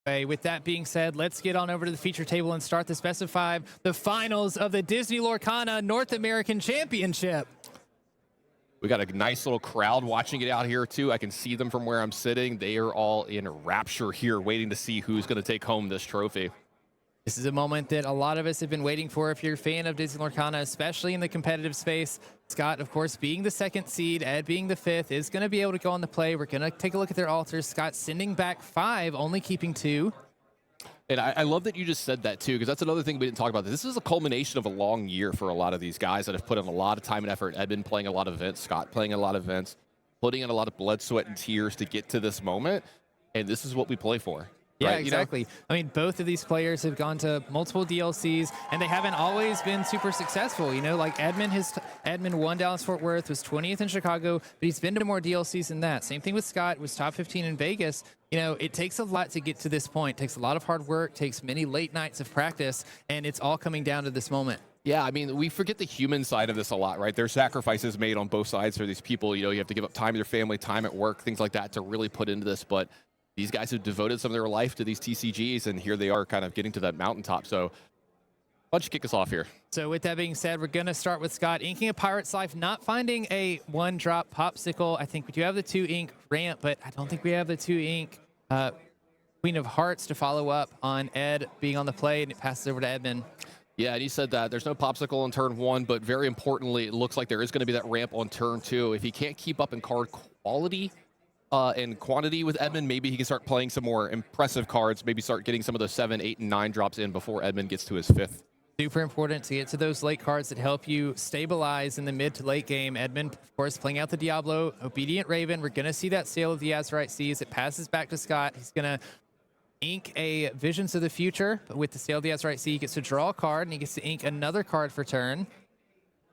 way. With that being said, let's get on over to the feature table and start the Best of 5, the finals of the Disney Lorcana North American Championship. We got a nice little crowd watching it out here, too. I can see them from where I'm sitting. They are all in rapture here, waiting to see who's going to take home this trophy. This is a moment that a lot of us have been waiting for if you're a fan of Disney Lorcana, especially in the competitive space. Scott, of course, being the 2nd seed, Ed being the 5th, is going to be able to go on the play. We're going to take a look at their altars. Scott sending back 5, only keeping 2. And I love that you just said that, too, because that's another thing we didn't talk about. This is a culmination of a long year for a lot of these guys that have put in a lot of time and effort. Ed been playing a lot of events, Scott playing a lot of events, putting in a lot of blood, sweat, and tears to get to this moment. And this is what we play for. Yeah, right? exactly. I mean, both of these players have gone to multiple DLCs, and they haven't always been super successful. You know, like Edmund won Dallas-Fort Worth, was 20th in Chicago, but he's been to more DLCs than that. Same thing with Scott, was top 15 in Vegas. You know, it takes a lot to get to this point. It takes a lot of hard work, takes many late nights of practice, and it's all coming down to this moment. Yeah, I mean, we forget the human side of this a lot, right? There's sacrifices made on both sides for these people. You know, you have to give up time with your family, time at work, things like that to really put into this, but these guys have devoted some of their life to these TCGs, and here they are kind of getting to that mountaintop. So why don't you kick us off here? So with that being said, we're going to start with Scott inking a Pirate's Life, not finding a 1-drop popsicle. I think we do have the 2-ink ramp, but I don't think we have the 2-ink Queen of Hearts to follow up on Ed being on the play, and it passes over to Edmund. Yeah, and he said that there's no popsicle on turn 1, but very importantly, it looks like there is going to be that ramp on turn 2. If he can't keep up in card quality and quantity with Edmund, maybe he can start playing some more impressive cards, maybe start getting some of those 7, 8, and 9 drops in before Edmund gets to his 5th. Super important to get to those late cards that help you stabilize in the mid to late game. Edmund, of course, playing out the Diablo, Obedient Raven. We're going to see that Sail of the Azurite Seas. It passes back to Scott. He's going to ink a Visions of the Future, but with the Sail of the Azurite Sea, he gets to draw a card, and he gets to ink another card for turn.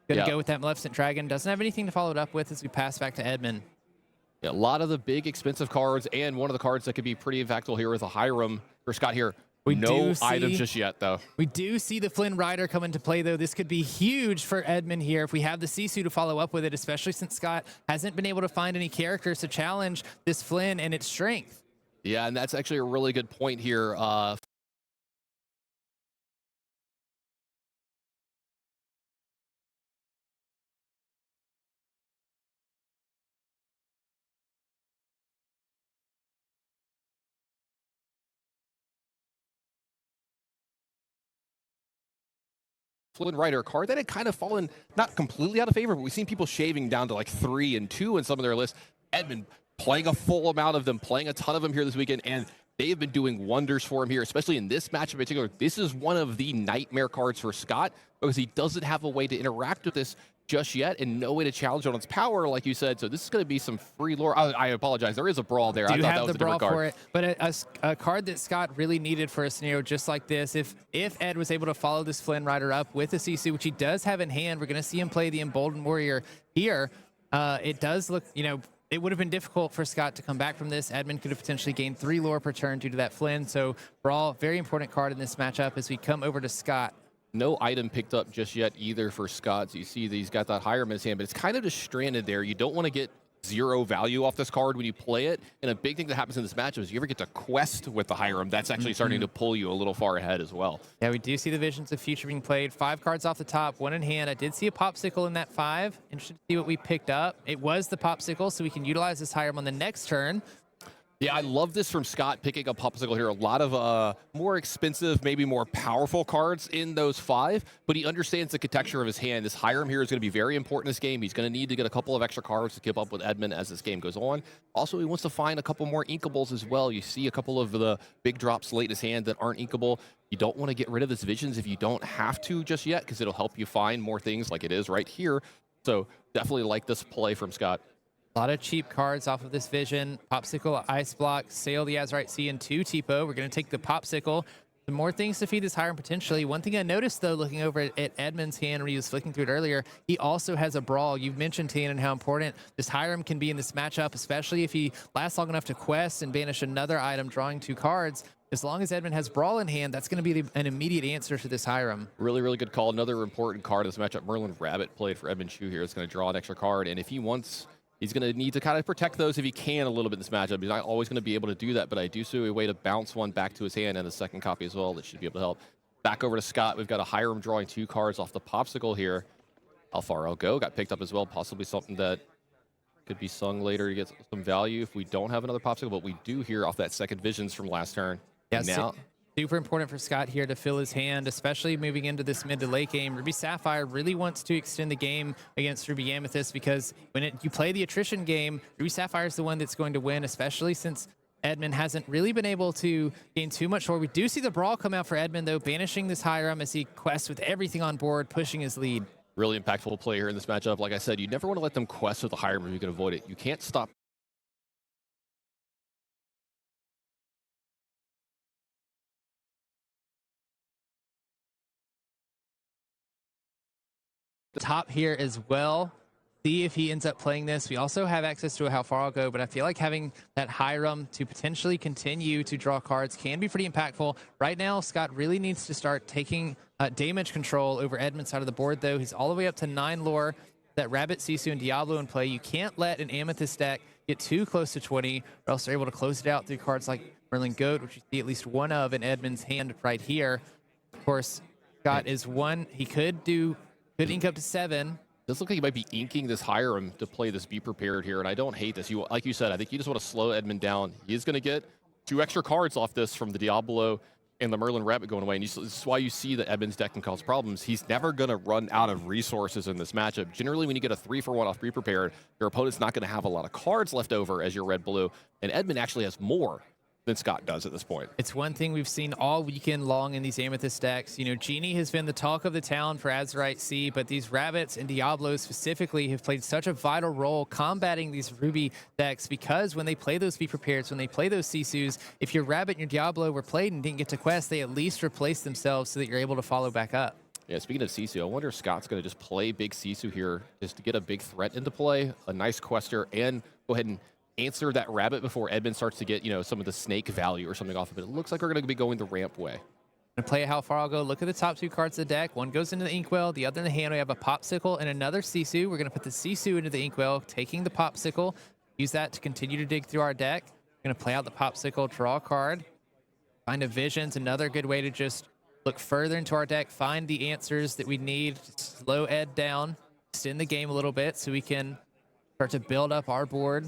Going to go with that Maleficent Dragon. Doesn't have anything to follow it up with as we pass back to Edmund. Yeah, a lot of the big expensive cards, and one of the cards that could be pretty impactful here is a Hiram for Scott here. No items just yet, though. We do see the Flynn Rider come into play, though. This could be huge for Edmund here if we have the Sisu to follow up with it, especially since Scott hasn't been able to find any characters to challenge this Flynn and its strength. Yeah, and that's actually a really good point here. Flynn Rider, a card that had kind of fallen not completely out of favor, but we've seen people shaving down to like 3 and 2 in some of their lists. Edmund playing a full amount of them, playing a ton of them here this weekend, and they have been doing wonders for him here, especially in this match in particular. This is one of the nightmare cards for Scott because he doesn't have a way to interact with this just yet and no way to challenge it on its power, like you said. So this is going to be some free lore. I apologize. There is a brawl there. I thought that was a different card. For it, but a card that Scott really needed for a scenario just like this. If Ed was able to follow this Flynn Rider up with a Sisu, which he does have in hand, we're going to see him play the Emboldened Warrior here. It does look, you know, it would have been difficult for Scott to come back from this. Edmund could have potentially gained 3 lore per turn due to that Flynn. So brawl, very important card in this matchup as we come over to Scott. No item picked up just yet either for Scott. So you see that he's got that Hiram in his hand, but it's kind of just stranded there. You don't want to get 0 value off this card when you play it. And a big thing that happens in this matchup is you ever get to quest with the Hiram, that's actually starting to pull you a little far ahead as well. Yeah, we do see the Visions of Future being played. 5 cards off the top, 1 in hand. I did see a Popsicle in that 5. Interested to see what we picked up. It was the Popsicle, so we can utilize this Hiram on the next turn. Yeah, I love this from Scott, picking up Popsicle here. A lot of more expensive, maybe more powerful cards in those 5, but he understands the contexture of his hand. This Hiram here is going to be very important in this game. He's going to need to get a couple of extra cards to keep up with Edmund as this game goes on. Also, he wants to find a couple more inkables as well. You see a couple of the big drops late in his hand that aren't inkable. You don't want to get rid of this Visions if you don't have to just yet, because it'll help you find more things like it is right here. So definitely like this play from Scott. A lot of cheap cards off of this Vision. Popsicle, Ice Block, Sail the Azurite Sea, and 2 Tipo. We're going to take the Popsicle. Some more things to feed this Hiram potentially. One thing I noticed, though, looking over at Edmund's hand when he was flicking through it earlier, he also has a Brawl. You've mentioned, Tannen, how important this Hiram can be in this matchup, especially if he lasts long enough to quest and banish another item, drawing 2 cards. As long as Edmund has Brawl in hand, that's going to be an immediate answer to this Hiram. Really, really good call. Another important card in this matchup, Merlin Rabbit played for Edmund Chu here. It's going to draw an extra card, and if he wants He's going to need to kind of protect those if he can a little bit in this matchup. He's not always going to be able to do that, but I do see a way to bounce one back to his hand and a second copy as well that should be able to help. Back over to Scott. We've got a Hiram drawing 2 cards off the popsicle here. How far I'll go got picked up as well, possibly something that could be sung later to get some value if we don't have another popsicle, but we do here off that second visions from last turn. Yeah, now, super important for Scott here to fill his hand, especially moving into this mid to late game. Ruby Sapphire really wants to extend the game against Ruby Amethyst because when you play the attrition game, Ruby Sapphire is the one that's going to win, especially since Edmund hasn't really been able to gain too much more. We do see the brawl come out for Edmund, though, banishing this Hiram as he quests with everything on board, pushing his lead. Really impactful play here in this matchup. Like I said, you never want to let them quest with the Hiram if you can avoid it. You can't stop. Top here as well. See if he ends up playing this. We also have access to a how far I'll go, but I feel like having that Hiram to potentially continue to draw cards can be pretty impactful. Right now, Scott really needs to start taking damage control over Edmund's side of the board, though. He's all the way up to 9 lore. That Rabbit, Sisu, and Diablo in play. You can't let an Amethyst deck get too close to 20, or else they're able to close it out through cards like Merlin Goat, which you see at least one of in Edmund's hand right here. Of course, Scott is one. He could ink up to 7. Does look like he might be inking this Hiram to play this Be Prepared here, and I don't hate this. Like you said, I think you just want to slow Edmund down. He is going to get 2 extra cards off this from the Diablo and the Merlin Rabbit going away, and this is why you see that Edmund's deck can cause problems. He's never going to run out of resources in this matchup. Generally, when you get a 3-for-1 off Be Prepared, your opponent's not going to have a lot of cards left over as your red-blue, and Edmund actually has more than Scott does at this point. It's one thing we've seen all weekend long in these Amethyst decks. You know, Genie has been the talk of the town for Azurite Sea, but these Rabbits and Diablos specifically have played such a vital role combating these Ruby decks because when they play those Be Prepared, when they play those Sisus, if your Rabbit and your Diablo were played and didn't get to quest, they at least replace themselves so that you're able to follow back up. Yeah, speaking of Sisu, I wonder if Scott's going to just play big Sisu here just to get a big threat into play, a nice quester, and go ahead and answer that Rabbit before Edmund starts to get, you know, some of the snake value or something off of it. It looks like we're going to be going the ramp way. And play how far I'll go. Look at the top 2 cards of the deck. One goes into the Inkwell, the other in the hand. We have a Popsicle and another Sisu. We're going to put the Sisu into the Inkwell, taking the Popsicle, use that to continue to dig through our deck. We're going to play out the Popsicle, draw a card, find a Visions, another good way to just look further into our deck, find the answers that we need to slow Ed down, extend the game a little bit so we can start to build up our board.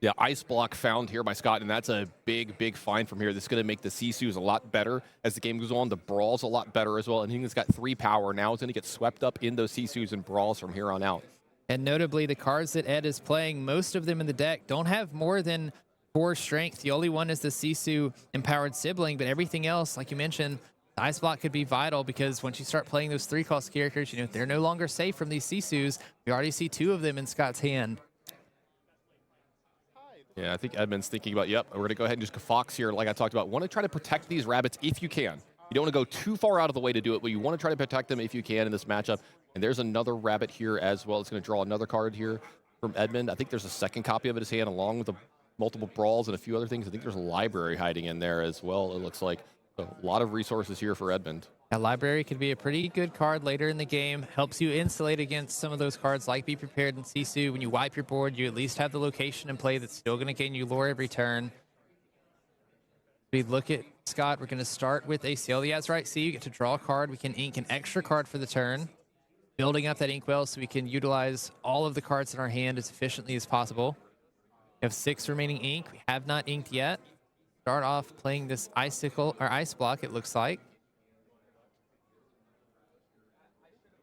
Yeah, Ice Block found here by Scott, and that's a big, big find from here. That's going to make the Sisus a lot better as the game goes on. The Brawl's a lot better as well, and he's got 3 power. Now it's going to get swept up in those Sisus and Brawls from here on out. And notably, the cards that Ed is playing, most of them in the deck don't have more than 4 strength. The only one is the Sisu Empowered Sibling, but everything else, like you mentioned, the Ice Block could be vital because once you start playing those 3-cost characters, you know, they're no longer safe from these Sisus. We already see 2 of them in Scott's hand. Yeah, I think Edmund's thinking about, yep, we're going to go ahead and just Fox here, like I talked about. Want to try to protect these Rabbits if you can. You don't want to go too far out of the way to do it, but you want to try to protect them if you can in this matchup. And there's another Rabbit here as well. It's going to draw another card here from Edmund. I think there's a second copy of it in his hand along with the multiple Brawls and a few other things. I think there's a Library hiding in there as well, it looks like. So a lot of resources here for Edmund. That Library could be a pretty good card later in the game. Helps you insulate against some of those cards like Be Prepared and Sisu. When you wipe your board, you at least have the location in play that's still going to gain you lore every turn. We look at Scott. We're going to start with a Sail the Azurite Sea. You get to draw a card. We can ink an extra card for the turn. Building up that Inkwell so we can utilize all of the cards in our hand as efficiently as possible. We have 6 remaining ink. We have not inked yet. Start off playing this Icicle or Ice Block, it looks like.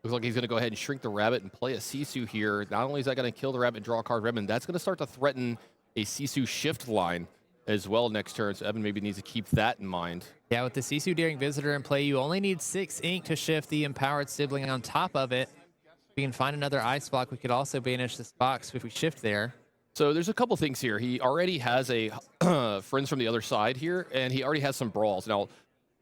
Looks like he's going to go ahead and shrink the Rabbit and play a Sisu here. Not only is that going to kill the Rabbit and draw a card for Edmund, that's going to start to threaten a Sisu shift line as well next turn. So Edmund maybe needs to keep that in mind. Yeah, with the Sisu Daring Visitor in play, you only need 6 ink to shift the Empowered Sibling on top of it. If we can find another Ice Block, we could also banish this box if we shift there. So there's a couple things here. He already has a Friends from the Other Side here, and he already has some Brawls. Now,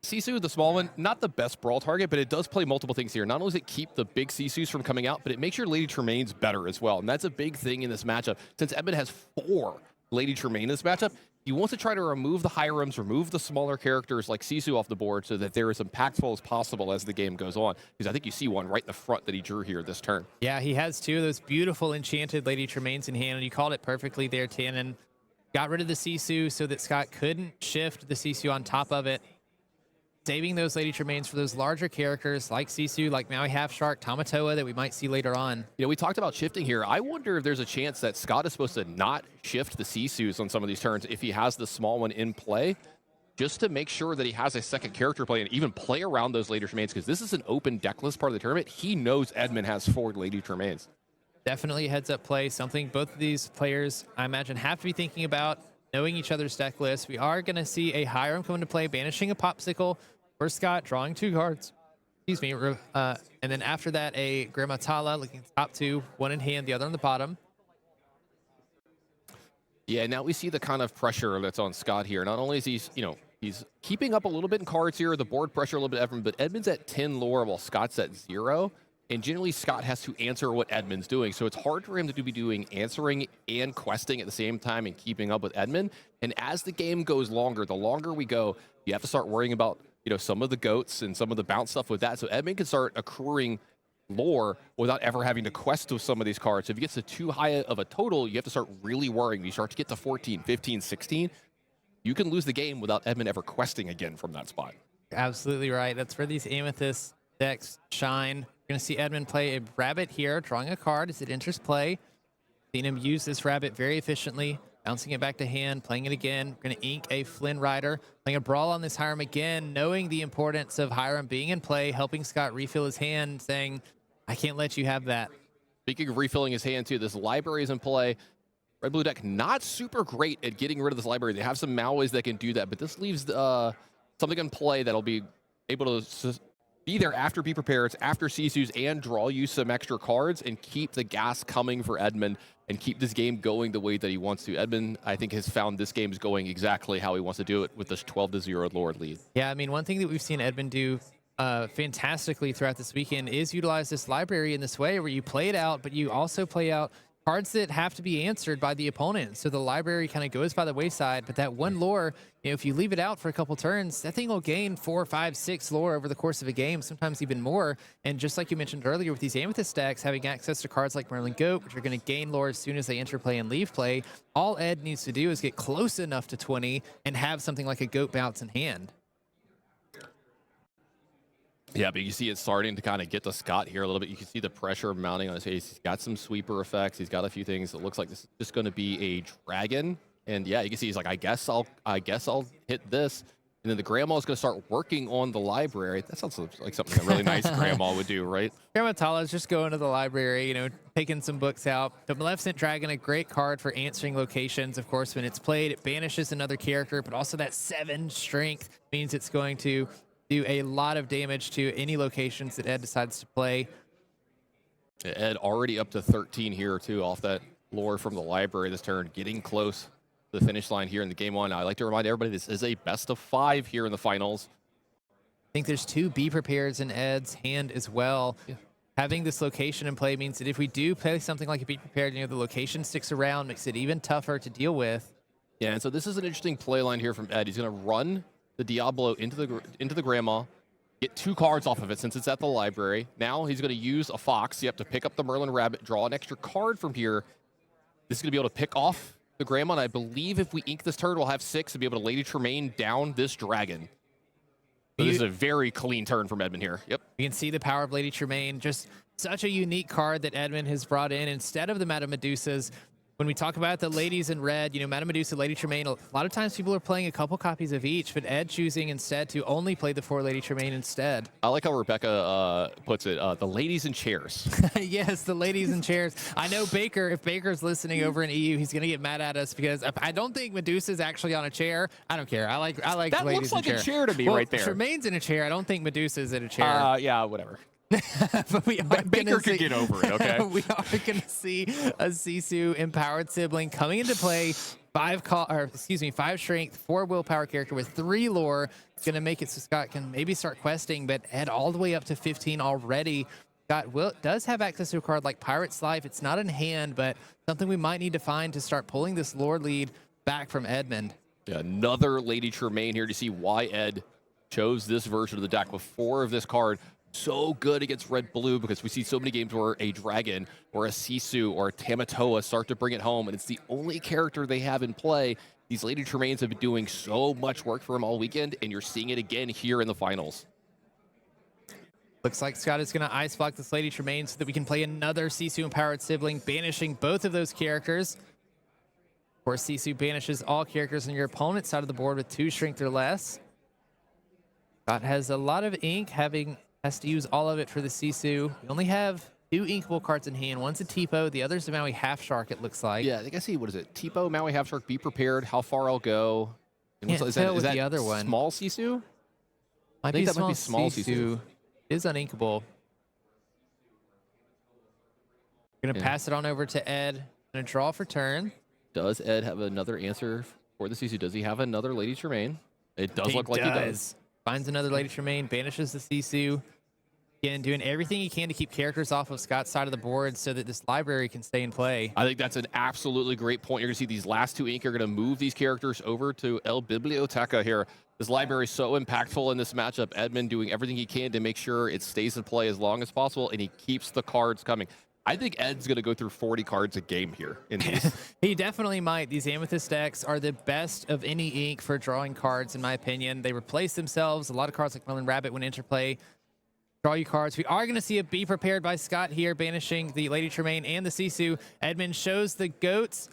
Sisu, the small one, not the best Brawl target, but it does play multiple things here. Not only does it keep the big Sisus from coming out, but it makes your Lady Tremaines better as well. And that's a big thing in this matchup. Since Edmund has 4 Lady Tremaine in this matchup, he wants to try to remove the Hirams, remove the smaller characters like Sisu off the board so that they're as impactful as possible as the game goes on. Because I think you see one right in the front that he drew here this turn. Yeah, he has two of those beautiful enchanted Lady Tremaines in hand, and you called it perfectly there, Tannen. Got rid of the Sisu so that Scott couldn't shift the Sisu on top of it, saving those Lady Tremaines for those larger characters like Sisu, like Maui Half Shark, Tamatoa that we might see later on. You know, we talked about shifting here. I wonder if there's a chance that Scott is supposed to not shift the Sisus on some of these turns if he has the small one in play, just to make sure that he has a second character play and even play around those Lady Tremaines, because this is an open deckless part of the tournament. He knows Edmund has 4 Lady Tremaines. Definitely a heads-up play, something both of these players, I imagine, have to be thinking about, knowing each other's deck lists. We are going to see a Hiram come into play, banishing a Popsicle for Scott, drawing 2 cards. Excuse me. And then after that, a Grammatala, looking top 2, one in hand, the other on the bottom. Yeah, now we see the kind of pressure that's on Scott here. Not only is he's keeping up a little bit in cards here, the board pressure a little bit, Edmund, but Edmund's at 10 lore while Scott's at 0. And generally, Scott has to answer what Edmund's doing. So it's hard for him to be doing answering and questing at the same time and keeping up with Edmund. And as the game goes longer, the longer we go, you have to start worrying about, some of the goats and some of the bounce stuff with that. So Edmund can start accruing lore without ever having to quest with some of these cards. If he gets to too high of a total, you have to start really worrying. You start to get to 14, 15, 16, you can lose the game without Edmund ever questing again from that spot. Absolutely right. That's where these Amethyst decks shine. You're going to see Edmund play a rabbit here, drawing a card as it enters play. Seen him use this rabbit very efficiently, bouncing it back to hand, playing it again. We're going to ink a Flynn Rider, playing a Brawl on this Hiram again, knowing the importance of Hiram being in play, helping Scott refill his hand, saying, I can't let you have that. Speaking of refilling his hand, too, this library is in play. Red-blue deck not super great at getting rid of this library. They have some Mauis that can do that, but this leaves something in play that'll be able to be there after Be Prepared, after Sisus, and draw you some extra cards and keep the gas coming for Edmund and keep this game going the way that he wants to. Edmund, I think, has found this game is going exactly how he wants to do it with this 12-0 Lord lead. Yeah, I mean, one thing that we've seen Edmund do fantastically throughout this weekend is utilize this library in this way where you play it out, but you also play out cards that have to be answered by the opponent. So the library kind of goes by the wayside, but that one lore, if you leave it out for a couple turns, that thing will gain 4, 5, 6 lore over the course of a game, sometimes even more. And just like you mentioned earlier with these Amethyst decks, having access to cards like Merlin Goat, which are going to gain lore as soon as they enter play and leave play, all Ed needs to do is get close enough to 20 and have something like a Goat bounce in hand. Yeah, but you see it starting to kind of get to Scott here a little bit. You can see the pressure mounting on his face. He's got some sweeper effects. He's got a few things. It looks like this is just going to be a dragon. And yeah, you can see he's like, I guess I'll hit this. And then the grandma is going to start working on the library. That sounds like something a really nice grandma would do, right? Grandma Tala's just going to the library, taking some books out. The Maleficent Dragon, a great card for answering locations. Of course, when it's played, it banishes another character, but also that 7 strength means it's going to do a lot of damage to any locations that Ed decides to play. Ed already up to 13 here, too, off that lore from the library this turn, getting close to the finish line here in the game one. I like to remind everybody this is a best of 5 here in the finals. I think there's 2 Be Prepareds in Ed's hand as well. Yeah. Having this location in play means that if we do play something like a Be Prepared, the location sticks around, makes it even tougher to deal with. Yeah, and so this is an interesting play line here from Ed. He's going to run the Diablo into the grandma, get 2 cards off of it since it's at the library. Now he's going to use a fox. You have to pick up the Merlin Rabbit, draw an extra card from here. This is going to be able to pick off the grandma, and I believe if we ink this turn, we'll have 6 and be able to Lady Tremaine down this dragon. So this is a very clean turn from Edmund here. Yep. You can see the power of Lady Tremaine. Just such a unique card that Edmund has brought in instead of the Madame Medusas. When we talk about the ladies in red, Madame Medusa, Lady Tremaine, a lot of times people are playing a couple copies of each, but Ed choosing instead to only play the 4 Lady Tremaine instead. I like how Rebecca puts it, the ladies in chairs. Yes, the ladies in chairs. I know Baker, if Baker's listening over in EU, he's going to get mad at us because I don't think Medusa's actually on a chair. I don't care. I like that ladies looks in like chair. A chair to me right there. Tremaine's in a chair. I don't think Medusa's in a chair. Yeah, whatever. But we are Baker could get over it, okay? We are going to see a Sisu empowered sibling coming into play. 5 strength, 4 willpower character with 3 lore. It's going to make it so Scott can maybe start questing, but Ed all the way up to 15 already. Scott does have access to a card like Pirate's Life. It's not in hand, but something we might need to find to start pulling this lore lead back from Edmund. Yeah, another Lady Tremaine here to see why Ed chose this version of the deck with 4 of this card. So good against red-blue because we see so many games where a Dragon or a Sisu or a Tamatoa start to bring it home, and it's the only character they have in play. These Lady Tremaines have been doing so much work for him all weekend, and you're seeing it again here in the finals. Looks like Scott is going to ice block this Lady Tremaine so that we can play another Sisu-empowered sibling, banishing both of those characters. Of course, Sisu banishes all characters on your opponent's side of the board with 2 strength or less. Scott has a lot of ink, has to use all of it for the Sisu. We only have 2 inkable cards in hand. One's a Tipo, the other's a Maui Half Shark, it looks like. Yeah, I think I see, what is it? Tipo, Maui Half Shark, Be Prepared, How Far I'll Go. And Can't tell with the other one. Small Sisu? Might I think be that might be small Sisu. It is uninkable. We're going to pass it on over to Ed. Going to draw for turn. Does Ed have another answer for the Sisu? Does he have another Lady Tremaine? It does look like he does. Finds another Lady Tremaine, banishes the Sisu. Again, doing everything he can to keep characters off of Scott's side of the board so that this library can stay in play. I think that's an absolutely great point. You're going to see these last 2 ink are going to move these characters over to El Biblioteca here. This library is so impactful in this matchup. Edmund doing everything he can to make sure it stays in play as long as possible, and he keeps the cards coming. I think Ed's going to go through 40 cards a game here in these. He definitely might. These Amethyst decks are the best of any ink for drawing cards, in my opinion. They replace themselves. A lot of cards like Melon Rabbit when interplay draw you cards. We are going to see a Be Prepared by Scott here, banishing the Lady Tremaine and the Sisu. Edmund shows the goats.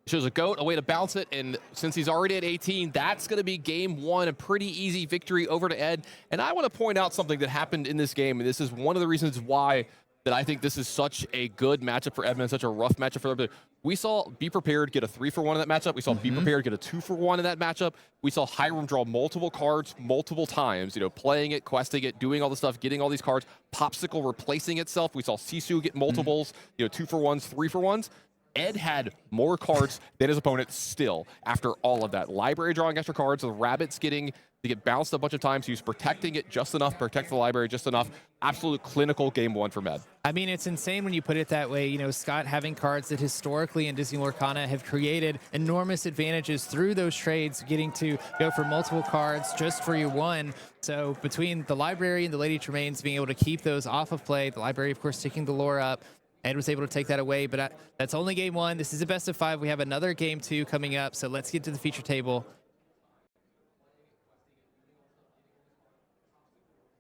Shows a goat, a way to bounce it, and since he's already at 18, that's going to be game 1, a pretty easy victory over to Ed. And I want to point out something that happened in this game, and this is one of the reasons why that I think this is such a good matchup for Edmund, such a rough matchup for everybody. We saw Be Prepared get a 3-for-1 in that matchup. We saw Be Prepared get a 2-for-1 in that matchup. We saw Hiram draw multiple cards multiple times, you know, playing it, questing it, doing all the stuff, getting all these cards, Popsicle replacing itself. We saw Sisu get multiples, you know, 2-for-1s, 3-for-1s. Ed had more cards than his opponent still after all of that. Library drawing extra cards, the rabbits getting to get bounced a bunch of times. He was protecting it just enough, protect the library just enough. Absolute clinical game 1 from Ed. I mean, it's insane when you put it that way. You know, Scott having cards that historically in Disney Lorcana have created enormous advantages through those trades, getting to go for multiple cards just for your 1. So between the library and the Lady Tremaines being able to keep those off of play, the library, of course, taking the lore up, Ed was able to take that away, but that's only game 1. This is a best of 5. We have another game 2 coming up, so let's get to the feature table.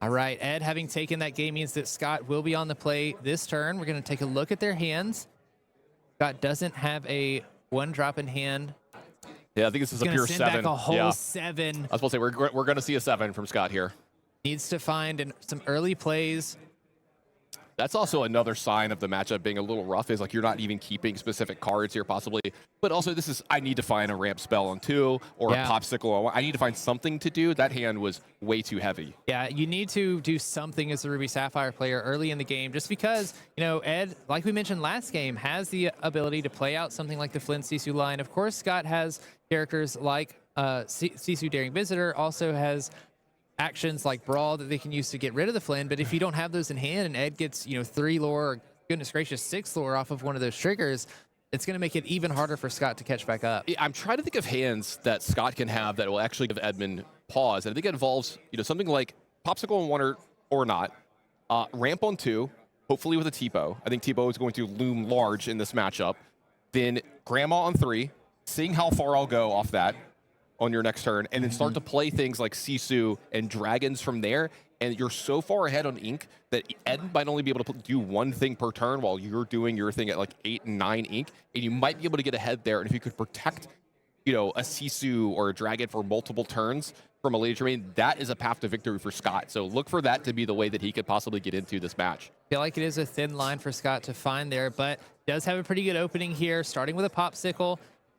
All right, Ed having taken that game means that Scott will be on the play this turn. We're going to take a look at their hands. Scott doesn't have a 1-drop in hand. Yeah, I think this is a pure 7. Back a whole 7. I was supposed to say, we're going to see a 7 from Scott here. Needs to find some early plays. That's also another sign of the matchup being a little rough, is like you're not even keeping specific cards here possibly. But also this is, I need to find a ramp spell on 2 or a popsicle. I need to find something to do. That hand was way too heavy. Yeah, you need to do something as a Ruby Sapphire player early in the game, just because, you know, Ed, like we mentioned last game, has the ability to play out something like the Flynn Sisu line. Of course, Scott has characters like Sisu Daring Visitor, also has actions like Brawl that they can use to get rid of the Flynn, but if you don't have those in hand and Ed gets, you know, 3 lore, or goodness gracious, 6 lore off of one of those triggers, it's going to make it even harder for Scott to catch back up. I'm trying to think of hands that Scott can have that will actually give Edmund pause, and I think it involves, you know, something like Popsicle on 1 or not, ramp on 2, hopefully with a Tipo. I think Tipo is going to loom large in this matchup. Then Grandma on 3, seeing how far I'll go off that on your next turn, and then start to play things like Sisu and Dragons from there, and you're so far ahead on ink that Ed might only be able to do 1 thing per turn while you're doing your thing at like 8 and 9 ink, and you might be able to get ahead there. And if you could protect, you know, a Sisu or a Dragon for multiple turns from a Lady Tremaine, that is a path to victory for Scott. So look for that to be the way that he could possibly get into this match. I feel like it is a thin line for Scott to find there, but does have a pretty good opening here, starting with a Popsicle.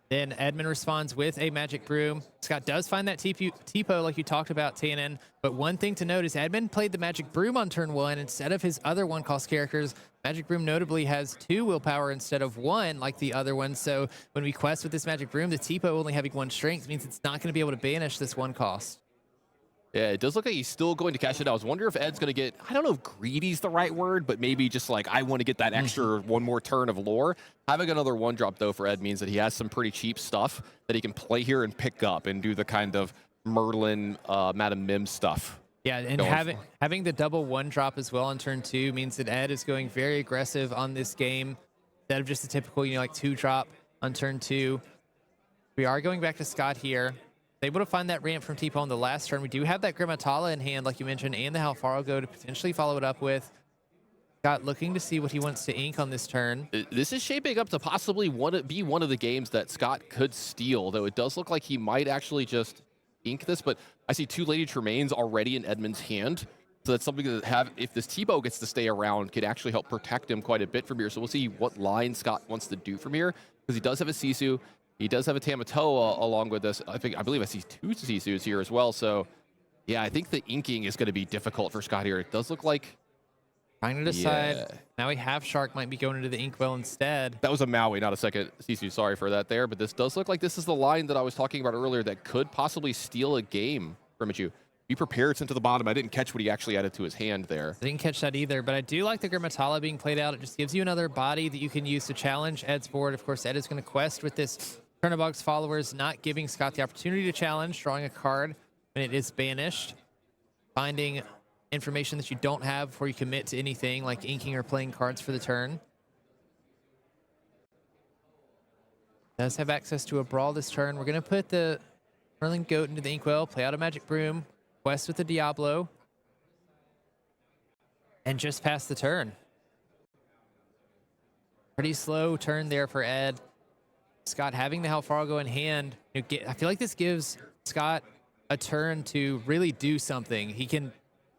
Then Edmund responds with a Magic Broom. Scott does find that Tipo like you talked about, Tannen. But one thing to note is Edmund played the Magic Broom on turn 1 instead of his other 1-cost characters. Magic Broom notably has 2 willpower instead of 1 like the other one. So when we quest with this Magic Broom, the Tipo only having 1 strength means it's not going to be able to banish this 1 cost. Yeah, it does look like he's still going to cash it out. I was wondering if Ed's going to get, I don't know if greedy's the right word, but maybe just like, I want to get that extra one more turn of lore. Having another one drop, though, for Ed means that he has some pretty cheap stuff that he can play here and pick up and do the kind of Merlin, Madam Mim stuff. Yeah, and having the double one drop as well on turn 2 means that Ed is going very aggressive on this game instead of just a typical, like 2 drop on turn 2. We are going back to Scott here. Able to find that ramp from T-Po on the last turn. We do have that Grimatala in hand, like you mentioned, and the Halfargo to potentially follow it up with. Scott looking to see what he wants to ink on this turn. This is shaping up to possibly be one of the games that Scott could steal, though it does look like he might actually just ink this, but I see 2 Lady Tremaines already in Edmund's hand. So that's something that if this T-Bow gets to stay around, could actually help protect him quite a bit from here. So we'll see what line Scott wants to do from here, because he does have a Sisu. He does have a Tamatoa along with this. I believe I see 2 Sisus here as well. So yeah, I think the inking is going to be difficult for Scott here. It does look like trying to decide. Yeah. Now we have Shark might be going into the Inkwell instead. That was a Maui, not a second Sisu. Sorry for that there. But this does look like this is the line that I was talking about earlier that could possibly steal a game from you. Be prepared into the bottom. I didn't catch what he actually added to his hand there. I didn't catch that either, but I do like the Grimatala being played out. It just gives you another body that you can use to challenge Ed's board. Of course, Ed is going to quest with this Turnabog's followers, not giving Scott the opportunity to challenge, drawing a card when it is banished, finding information that you don't have before you commit to anything like inking or playing cards for the turn. Does have access to a brawl this turn. We're going to put the Merlin Goat into the Inkwell, play out a Magic Broom, quest with the Diablo, and just pass the turn. Pretty slow turn there for Ed. Scott having the Halfargo in hand, I feel like this gives Scott a turn to really do something. He can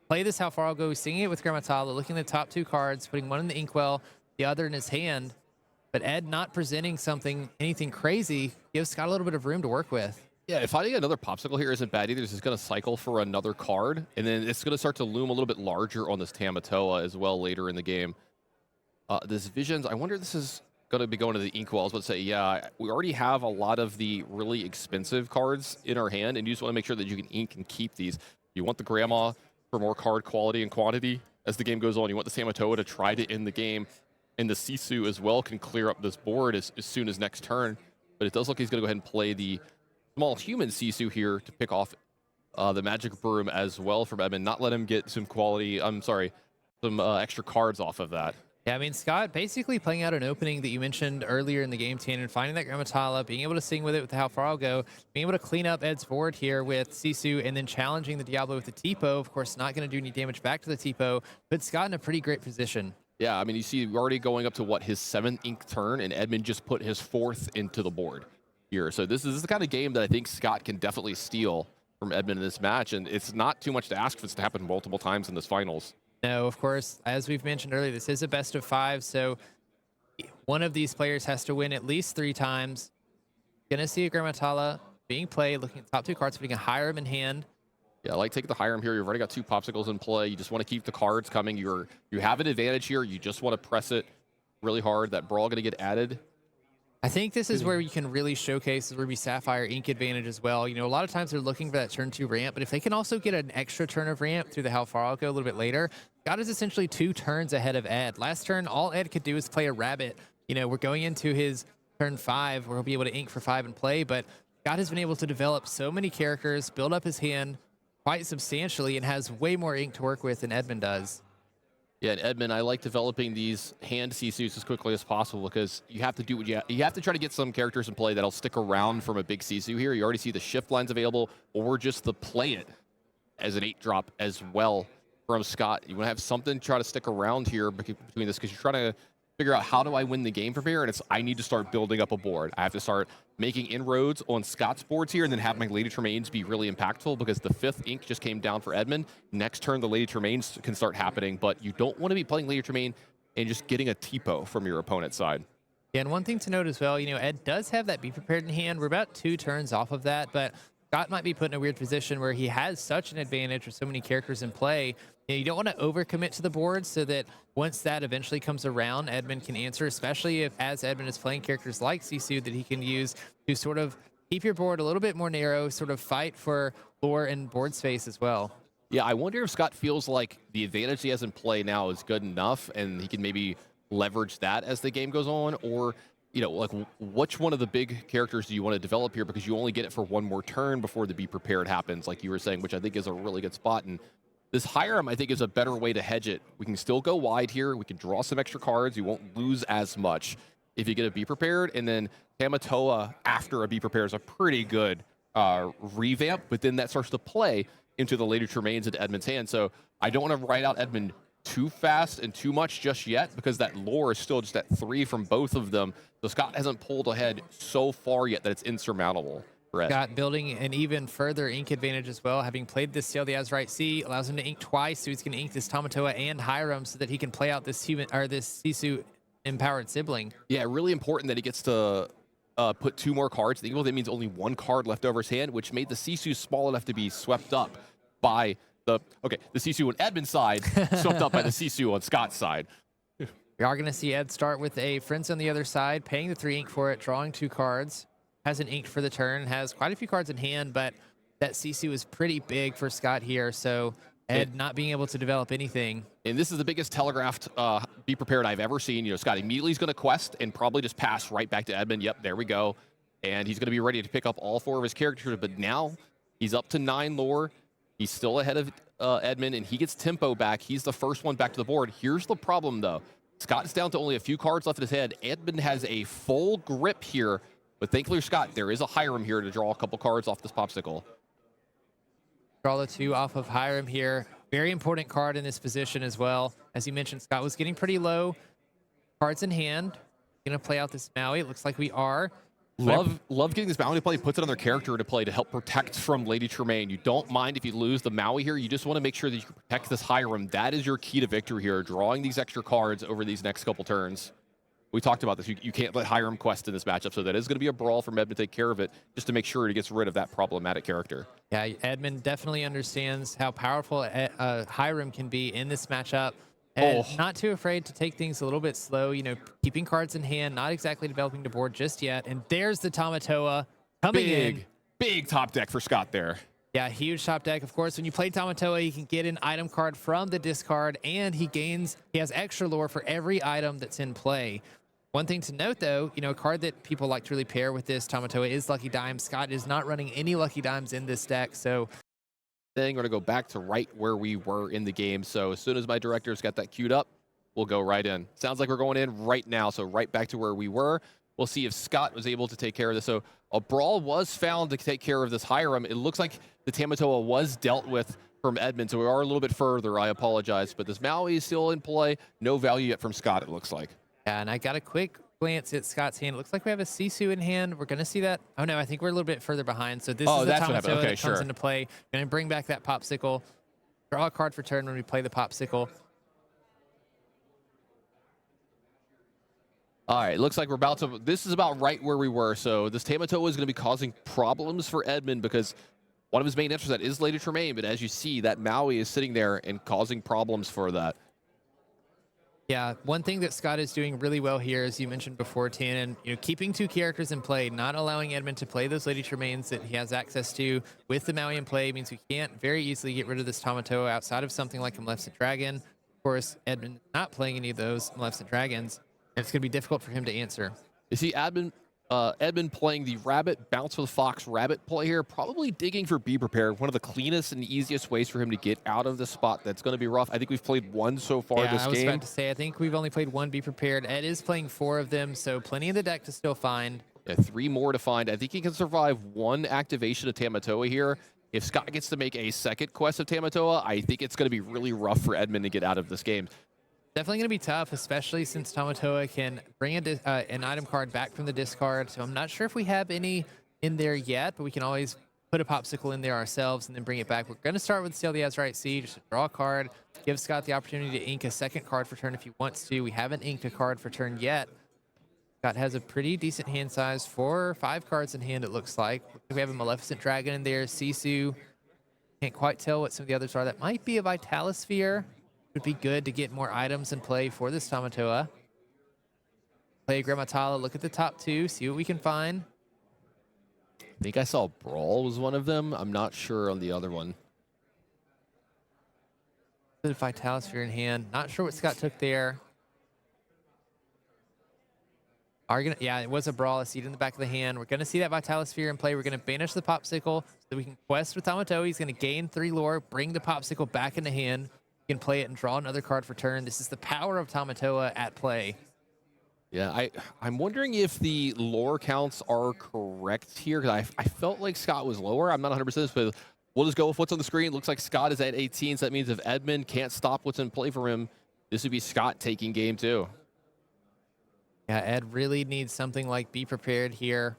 play this Halfargo, singing it with Grimatala, looking at the top 2 cards, putting one in the Inkwell, the other in his hand. But Ed not presenting anything crazy, gives Scott a little bit of room to work with. Yeah, finding another Popsicle here isn't bad either. This is going to cycle for another card, and then it's going to start to loom a little bit larger on this Tamatoa as well later in the game. This Visions, I wonder if this is going to be going to the Inkwell. I was about to say, yeah, we already have a lot of the really expensive cards in our hand, and you just want to make sure that you can ink and keep these. You want the Grandma for more card quality and quantity as the game goes on. You want the Tamatoa to try to end the game, and the Sisu as well can clear up this board as soon as next turn. But it does look like he's going to go ahead and play the small human Sisu here to pick off the Magic Broom as well from Edmund. Not let him get some some extra cards off of that. Yeah, I mean, Scott basically playing out an opening that you mentioned earlier in the game, Tannen, finding that Grimatala, being able to sing with it with the Halfargo, being able to clean up Ed's board here with Sisu, and then challenging the Diablo with the T-Po. Of course, not going to do any damage back to the T-Po, but Scott in a pretty great position. Yeah, I mean, you see we're already going up to, what, his 7th ink turn, and Edmund just put his 4th into the board here. So this is the kind of game that I think Scott can definitely steal from Edmund in this match, and it's not too much to ask for this to happen multiple times in this finals. No, of course, as we've mentioned earlier, this is a best of 5, so one of these players has to win at least 3 times. Gonna see a Grimatala being played, looking at the top 2 cards, putting a Hiram in hand. Yeah, I like taking the Hiram here. You've already got 2 Popsicles in play. You just want to keep the cards coming. You have an advantage here. You just want to press it really hard. That Brawl going to get added. I think this is where you can really showcase the Ruby Sapphire ink advantage as well. You know, a lot of times they're looking for that turn 2 ramp, but if they can also get an extra turn of ramp through the Halfargo a little bit later, Scott is essentially 2 turns ahead of Ed. Last turn, all Ed could do is play a rabbit. You know, we're going into his turn 5 where he'll be able to ink for 5 and play, but Scott has been able to develop so many characters, build up his hand quite substantially, and has way more ink to work with than Edmund does. Yeah, and Edmund, I like developing these hand Sisus as quickly as possible because you have to do what you have to try to get some characters in play that'll stick around from a big Sisu here. You already see the shift lines available, or just the play it as an 8-drop as well from Scott. You want to have something to try to stick around here between this because you're trying to figure out how do I win the game from here, and it's I need to start building up a board. I have to start making inroads on Scott's boards here and then have my Lady Tremaines be really impactful because the 5th ink just came down for Edmund. Next turn, the Lady Tremaines can start happening, but you don't want to be playing Lady Tremaine and just getting a T-Po from your opponent's side. Yeah, and one thing to note as well, you know, Ed does have that Be Prepared in hand. We're about 2 turns off of that, but Scott might be put in a weird position where he has such an advantage with so many characters in play. You know, you don't want to overcommit to the board so that once that eventually comes around, Edmund can answer, especially if as Edmund is playing characters like Sisu that he can use to sort of keep your board a little bit more narrow, sort of fight for lore and board space as well. Yeah, I wonder if Scott feels like the advantage he has in play now is good enough, and he can maybe leverage that as the game goes on, or like which one of the big characters do you want to develop here, because you only get it for one more turn before the be prepared happens, like you were saying, which I think is a really good spot. And this Hiram, I think, is a better way to hedge it. We can still go wide here. We can draw some extra cards. You won't lose as much if you get a be prepared, and then Tamatoa after a be prepared is a pretty good revamp, but then that starts to play into the later Tremaines into Edmund's hand. So I don't want to write out Edmund too fast and too much just yet, because that lore is still just at 3 from both of them. So Scott hasn't pulled ahead so far yet that it's insurmountable for Ed. Scott building an even further ink advantage as well. Having played this Sail the Azurite Sea allows him to ink twice, so he's going to ink this Tamatoa and Hiram so that he can play out this this Sisu empowered sibling. Yeah, really important that he gets to put 2 more cards. That means only 1 card left over his hand, which made the Sisu small enough to be swept up by the Sisu on Edmund's side, swept up by the Sisu on Scott's side. We are going to see Ed start with a Friends on the other side, paying the 3 ink for it, drawing 2 cards. Hasn't inked for the turn, has quite a few cards in hand, but that Sisu is pretty big for Scott here, so Ed not being able to develop anything. And this is the biggest telegraphed be prepared I've ever seen. Scott immediately is going to quest and probably just pass right back to Edmund. Yep, there we go. And he's going to be ready to pick up all 4 of his characters, but now he's up to 9 lore. He's still ahead of Edmund, and he gets tempo back. He's the first one back to the board. Here's the problem, though. Scott is down to only a few cards left in his head. Edmund has a full grip here, but thankfully, Scott, there is a Hiram here to draw a couple cards off this popsicle. Draw the 2 off of Hiram here. Very important card in this position as well. As you mentioned, Scott was getting pretty low. Cards in hand. Going to play out this Maui. It looks like we are. Love getting this Maui to play. Puts another character to play to help protect from Lady Tremaine. You don't mind if you lose the Maui here. You just want to make sure that you can protect this Hiram. That is your key to victory here, drawing these extra cards over these next couple turns. We talked about this. You can't let Hiram quest in this matchup, so that is going to be a brawl for Ed to take care of it, just to make sure he gets rid of that problematic character. Yeah, Edmund definitely understands how powerful Hiram can be in this matchup. And not too afraid to take things a little bit slow, keeping cards in hand, not exactly developing the board just yet. And there's the Tamatoa coming in. Big top deck for Scott there. Yeah, huge top deck. Of course, when you play Tamatoa, you can get an item card from the discard, and he has extra lore for every item that's in play. One thing to note, though, a card that people like to really pair with this Tamatoa is Lucky Dimes. Scott is not running any Lucky Dimes in this deck, so then we're going to go back to right where we were in the game. So as soon as my director's got that queued up, we'll go right in. Sounds like we're going in right now, so right back to where we were. We'll see if Scott was able to take care of this. So a brawl was found to take care of this Hiram. It looks like the Tamatoa was dealt with from Edmund, so we are a little bit further. I apologize, but this Maui is still in play. No value yet from Scott, it looks like. Yeah, and I got a quick glance at Scott's hand. It looks like we have a Sisu in hand. We're going to see that. Oh, no, I think we're a little bit further behind. So this is the Tamatoa that comes into play. Going to bring back that Popsicle. Draw a card for turn when we play the Popsicle. All right, looks like we're about to... This is about right where we were. So this Tamatoa is going to be causing problems for Edmund, because one of his main interests is Lady Tremaine. But as you see, that Maui is sitting there and causing problems for that. Yeah, one thing that Scott is doing really well here, as you mentioned before, Tannen, keeping 2 characters in play, not allowing Edmund to play those Lady Tremaines that he has access to with the Maui in play, means we can't very easily get rid of this Tamatoa outside of something like a Maleficent Dragon. Of course, Edmund not playing any of those Maleficent Dragons, and it's going to be difficult for him to answer. You see Edmund playing the rabbit, bounce with fox rabbit play here, probably digging for be prepared. One of the cleanest and easiest ways for him to get out of the spot that's going to be rough. I think we've played 1 so far this game. I was about to say, I think we've only played 1 be prepared. Ed is playing 4 of them, so plenty in the deck to still find. Yeah, 3 more to find. I think he can survive 1 activation of Tamatoa here. If Scott gets to make a second quest of Tamatoa, I think it's going to be really rough for Edmund to get out of this game. Definitely going to be tough, especially since Tamatoa can bring an item card back from the discard. So I'm not sure if we have any in there yet, but we can always put a Popsicle in there ourselves and then bring it back. We're going to start with Sail the Azurite Sea, just to draw a card, give Scott the opportunity to ink a second card for turn if he wants to. We haven't inked a card for turn yet. Scott has a pretty decent hand size, 4 or 5 cards in hand, it looks like. We have a Maleficent Dragon in there, Sisu. Can't quite tell what some of the others are. That might be a Vitalisphere. Would be good to get more items in play for this Tamatoa. Play Grammatala, look at the top 2, see what we can find. I think I saw Brawl was one of them. I'm not sure on the other one. The Vitalisphere in hand. Not sure what Scott took there. Yeah, it was a Brawl. I see it in the back of the hand. We're going to see that Vitalisphere in play. We're going to banish the Popsicle so that we can quest with Tamatoa. He's going to gain 3 lore, bring the Popsicle back in the hand. You can play it and draw another card for turn. This is the power of Tamatoa at play. Yeah, I'm wondering if the lore counts are correct here, because I felt like Scott was lower. I'm not 100%, but we'll just go with what's on the screen. It looks like Scott is at 18, so that means if Edmund can't stop what's in play for him, this would be Scott taking game 2. Yeah, Ed really needs something like Be Prepared here.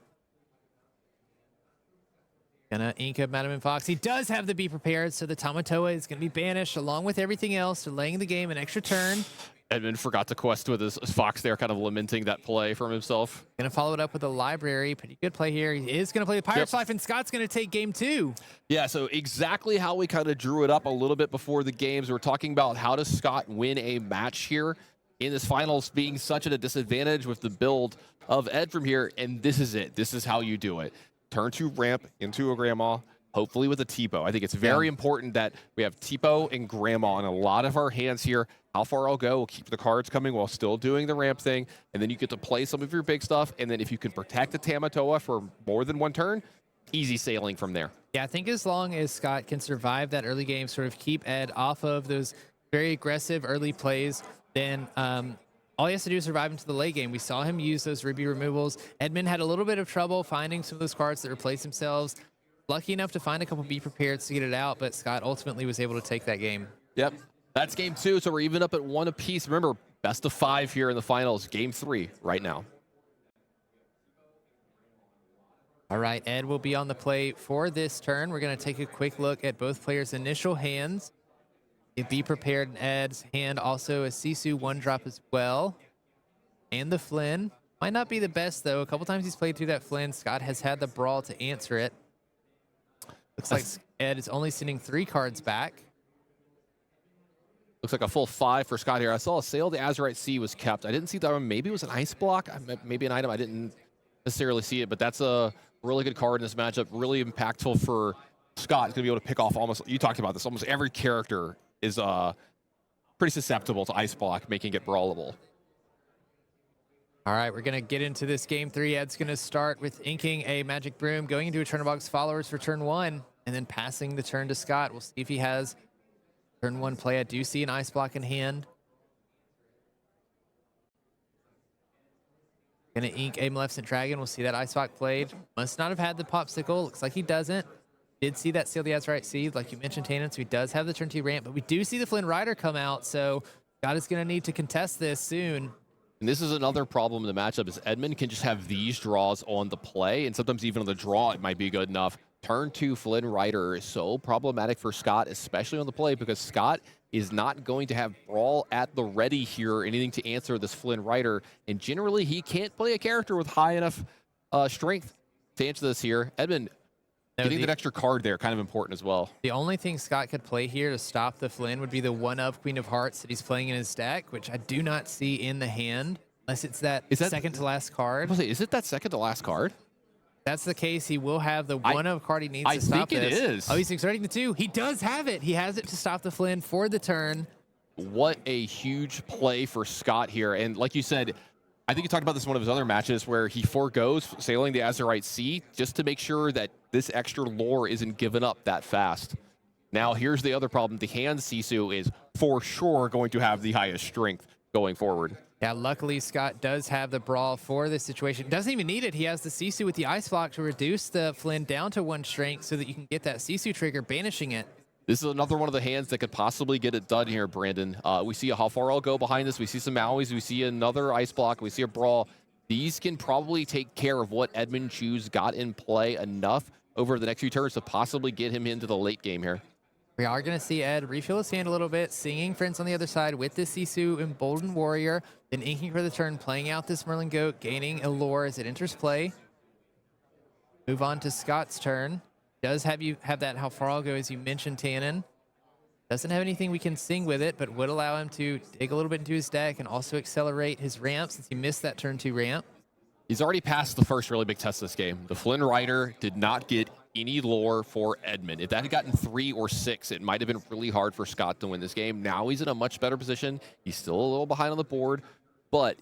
Gonna ink up Madam and Fox. He does have the Be Prepared, so the Tamatoa is gonna be banished along with everything else, delaying the game an extra turn. Edmund forgot to quest with his Fox there, kind of lamenting that play from himself. Gonna follow it up with a Library. Pretty good play here. He is gonna play the Pirate's Life, and Scott's gonna take game 2. Yeah, so exactly how we kind of drew it up a little bit before the games. We're talking about how does Scott win a match here in this finals, being such at a disadvantage with the build of Ed from here, and this is it. This is how you do it. Turn 2 ramp into a Grandma, hopefully with a Tipo. I think it's very important that we have Tipo and Grandma on a lot of our hands here. How far I'll go, we'll keep the cards coming while still doing the ramp thing, and then you get to play some of your big stuff, and then if you can protect the Tamatoa for more than one turn, easy sailing from there. Yeah, I think as long as Scott can survive that early game, sort of keep Ed off of those very aggressive early plays, then all he has to do is survive into the late game. We saw him use those Ruby removals. Edmund had a little bit of trouble finding some of those cards that replace themselves. Lucky enough to find a couple Be Prepared to get it out, but Scott ultimately was able to take that game. Yep, that's game 2, so we're even up at 1 apiece. Remember, best of 5 here in the finals. Game 3 right now. All right, Ed will be on the play for this turn. We're going to take a quick look at both players' initial hands. Be Prepared in Ed's hand, also a Sisu 1-drop as well. And the Flynn. Might not be the best, though. A couple times he's played through that Flynn. Scott has had the Brawl to answer it. Looks like Ed is only sending 3 cards back. Looks like a full 5 for Scott here. I saw a Sail the Azurite Sea was kept. I didn't see that one. Maybe it was an Ice Block. Maybe an item. I didn't necessarily see it, but that's a really good card in this matchup. Really impactful for Scott. He's going to be able to pick off almost, you talked about this, almost every character is pretty susceptible to Ice Block, making it brawlable. All right, we're going to get into this game 3. Ed's going to start with inking a Magic Broom, going into a Turn Box Followers for turn 1, and then passing the turn to Scott. We'll see if he has turn 1 play. I do see an Ice Block in hand. Going to ink a Maleficent Dragon. We'll see that Ice Block played. Must not have had the Popsicle. Looks like he doesn't. Did see that Seal the Azurite Seed, like you mentioned, Tannen, so he does have the turn 2 ramp, but we do see the Flynn Rider come out, so Scott is going to need to contest this soon. And this is another problem in the matchup, is Edmund can just have these draws on the play, and sometimes even on the draw it might be good enough. Turn 2 Flynn Rider is so problematic for Scott, especially on the play, because Scott is not going to have Brawl at the ready here, anything to answer this Flynn Rider, and generally he can't play a character with high enough strength to answer this here. Edmund, getting that extra card there, kind of important as well. The only thing Scott could play here to stop the Flynn would be the 1-of Queen of Hearts that he's playing in his deck, which I do not see in the hand, unless it's that second to last card. Is it that second to last card? That's the case. He will have the 1-of card he needs to stop this. I think it is. Oh, he's exerting the 2. He does have it. He has it to stop the Flynn for the turn. What a huge play for Scott here. And like you said, I think you talked about this in one of his other matches where he forgoes sailing the Azurite Sea just to make sure that this extra lore isn't given up that fast. Now, here's the other problem. The hand Sisu is for sure going to have the highest strength going forward. Yeah, luckily Scott does have the Brawl for this situation. Doesn't even need it. He has the Sisu with the Ice Block to reduce the Flynn down to 1 strength so that you can get that Sisu trigger, banishing it. This is another one of the hands that could possibly get it done here, Brandon. We see how far I'll go behind this. We see some Mauis. We see another Ice Block. We see a Brawl. These can probably take care of what Edmund Chu's got in play enough over the next few turns to possibly get him into the late game here. We are going to see Ed refill his hand a little bit, singing Friends on the other side with this Sisu Emboldened Warrior, then inking for the turn, playing out this Merlin Goat, gaining a lore as it enters play. Move on to Scott's turn. Does have that How Far I'll Go, as you mentioned, Tannen. Doesn't have anything we can sing with it, but would allow him to dig a little bit into his deck and also accelerate his ramp since he missed that turn 2 ramp. He's already passed the first really big test of this game. The Flynn Rider did not get any lore for Edmund. If that had gotten 3 or 6, it might have been really hard for Scott to win this game. Now he's in a much better position. He's still a little behind on the board, but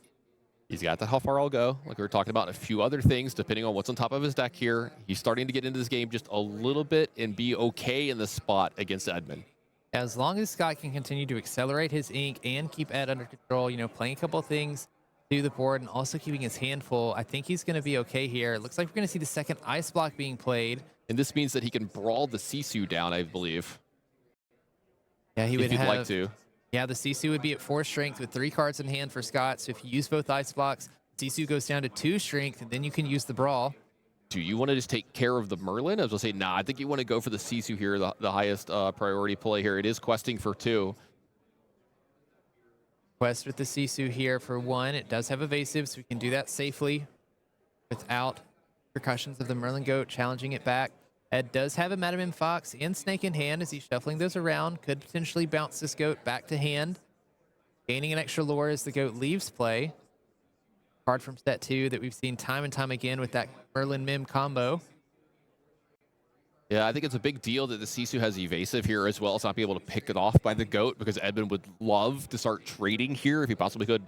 he's got that how far I'll go. Like we were talking about a few other things, depending on what's on top of his deck here. He's starting to get into this game just a little bit and be okay in the spot against Edmund. As long as Scott can continue to accelerate his ink and keep Ed under control, playing a couple of things to the board and also keeping his hand full, I think he's going to be okay here. It looks like we're going to see the second ice block being played. And this means that he can brawl the Sisu down, I believe. Yeah, he would if he'd have, like to. Yeah, the Sisu would be at 4 strength with 3 cards in hand for Scott. So if you use both ice blocks, Sisu goes down to 2 strength, and then you can use the brawl. Do you want to just take care of the Merlin? I was going to say, nah, I think you want to go for the Sisu here, the highest priority play here. It is questing for 2. Quest with the Sisu here for 1. It does have evasive, so we can do that safely without repercussions of the Merlin Goat challenging it back. Ed does have a Madam M Fox and Snake in hand as he's shuffling those around. Could potentially bounce this Goat back to hand. Gaining an extra lore as the Goat leaves play. Card from set 2 that we've seen time and time again with that Merlin Mim combo. Yeah, I think it's a big deal that the Sisu has evasive here as well. It's not be able to pick it off by the Goat, because Edmund would love to start trading here if he possibly could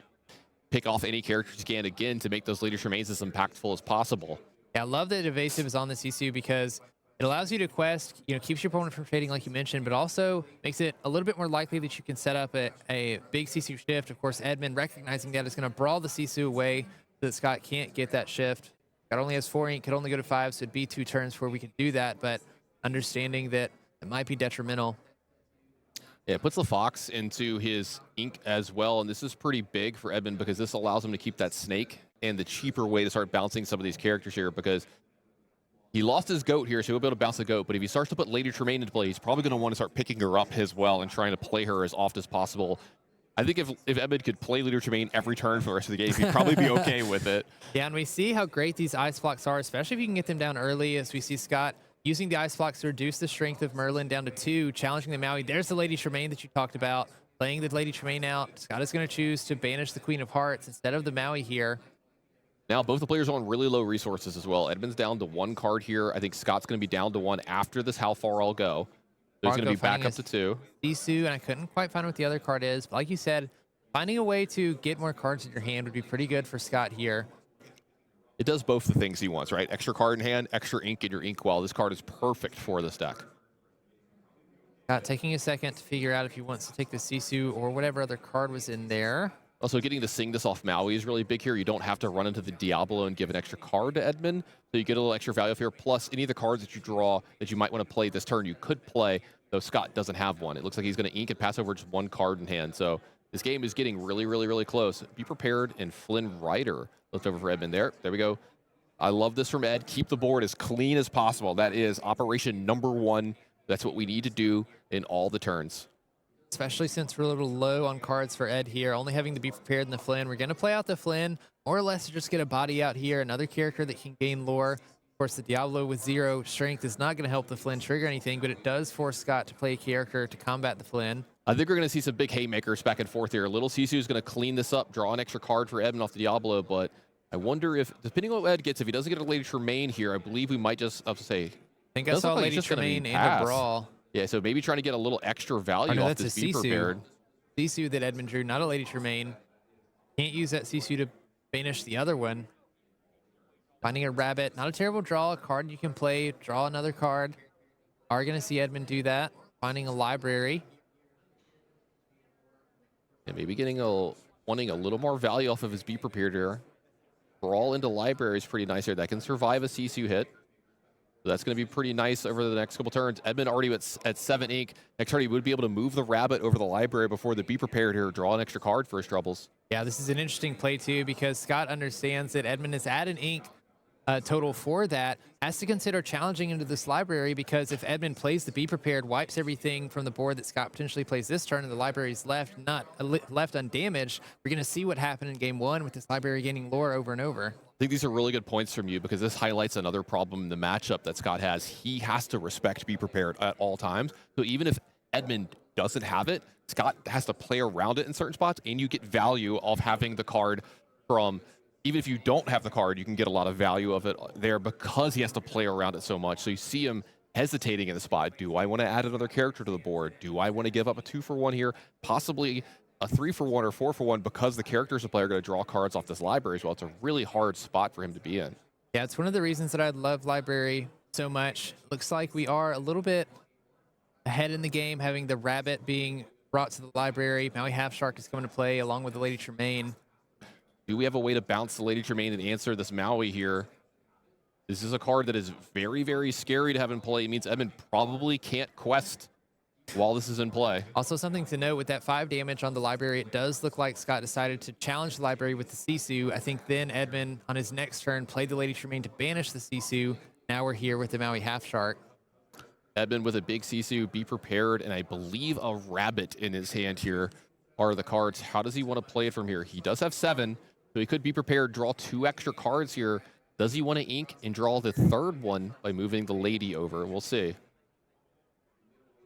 pick off any characters he can again to make those leadership remains as impactful as possible. Yeah, I love that evasive is on the Sisu because it allows you to quest, keeps your opponent from trading like you mentioned, but also makes it a little bit more likely that you can set up a big Sisu shift. Of course, Edmund recognizing that is going to brawl the Sisu away so that Scott can't get that shift. Scott only has 4 ink, could only go to 5, so it'd be 2 turns before we could do that, but understanding that it might be detrimental. Yeah, it puts the Fox into his ink as well, and this is pretty big for Edmund because this allows him to keep that Snake and the cheaper way to start bouncing some of these characters here, because he lost his Goat here, so he'll be able to bounce the Goat, but if he starts to put Lady Tremaine into play, he's probably going to want to start picking her up as well and trying to play her as often as possible. I think if Edmund could play Lady Tremaine every turn for the rest of the game, he'd probably be okay with it. Yeah, and we see how great these ice blocks are, especially if you can get them down early, as we see Scott using the ice blocks to reduce the strength of Merlin down to 2, challenging the Maui. There's the Lady Tremaine that you talked about, playing the Lady Tremaine out. Scott is going to choose to banish the Queen of Hearts instead of the Maui here. Now, both the players are on really low resources as well. Edmund's down to 1 card here. I think Scott's going to be down to 1 after this How Far I'll Go. So he's going to be back up to 2. Sisu, and I couldn't quite find what the other card is. But like you said, finding a way to get more cards in your hand would be pretty good for Scott here. It does both the things he wants, right? Extra card in hand, extra ink in your inkwell. This card is perfect for this deck. Scott taking a second to figure out if he wants to take the Sisu or whatever other card was in there. Also, getting to sing this off Maui is really big here. You don't have to run into the Diablo and give an extra card to Edmund, so you get a little extra value here. Plus, any of the cards that you draw that you might want to play this turn, you could play, though Scott doesn't have one. It looks like he's going to ink and pass over just 1 card in hand. So this game is getting really, really, really close. Be prepared, and Flynn Rider left over for Edmund there. There we go. I love this from Ed. Keep the board as clean as possible. That is operation number 1. That's what we need to do in all the turns. Especially since we're a little low on cards for Ed here, only having to be prepared in the Flynn. We're going to play out the Flynn, more or less to just get a body out here, another character that can gain lore. Of course, the Diablo with 0 strength is not going to help the Flynn trigger anything, but it does force Scott to play a character to combat the Flynn. I think we're going to see some big haymakers back and forth here. Little Sisu is going to clean this up, draw an extra card for Edmund off the Diablo, but I wonder if, depending on what Ed gets, if he doesn't get a Lady Tremaine here, I believe we might just have to say. I think I saw Lady Tremaine and a Brawl. Yeah, so maybe trying to get a little extra value off this Be Prepared. Sisu that Edmund drew, not a Lady Tremaine. Can't use that Sisu to banish the other one. Finding a rabbit, not a terrible draw. A card you can play, draw another card. Are going to see Edmund do that. Finding a library. And maybe wanting a little more value off of his Be Prepared here. Brawl into library is pretty nice here. That can survive a Sisu hit. So that's going to be pretty nice over the next couple turns. Edmund already at 7 ink. Next turn, he would be able to move the rabbit over the library before the Be Prepared here, draw an extra card for his troubles. Yeah, this is an interesting play, too, because Scott understands that Edmund is at an ink total for that, has to consider challenging into this library, because if Edmund plays the Be Prepared, wipes everything from the board that Scott potentially plays this turn, and the library's left undamaged, we're going to see what happened in game 1 with this library gaining lore over and over. I think these are really good points from you, because this highlights another problem in the matchup that Scott has. He has to respect Be Prepared at all times. So even if Edmund doesn't have it, Scott has to play around it in certain spots, and you get value of having the card from even if you don't have the card, you can get a lot of value of it there because he has to play around it so much. So you see him hesitating in the spot. Do I want to add another character to the board? Do I want to give up a 2-for-1 here? Possibly a 3-for-1 or 4-for-1 because the characters the player are going to draw cards off this library as well. It's a really hard spot for him to be in. Yeah, it's one of the reasons that I love library so much. Looks like we are a little bit ahead in the game, having the rabbit being brought to the library. Maui Half Shark is coming to play along with the Lady Tremaine. Do we have a way to bounce the Lady Tremaine and answer this Maui here? This is a card that is very, very scary to have in play. It means Edmund probably can't quest while this is in play. Also, something to note with that 5 damage on the library, it does look like Scott decided to challenge the library with the Sisu. I think then Edmund, on his next turn, played the Lady Tremaine to banish the Sisu. Now we're here with the Maui Half Shark. Edmund with a big Sisu, be prepared, and I believe a rabbit in his hand here are the cards. How does he want to play it from here? He does have 7, so he could be prepared, draw 2 extra cards here. Does he want to ink and draw the 3rd one by moving the Lady over? We'll see.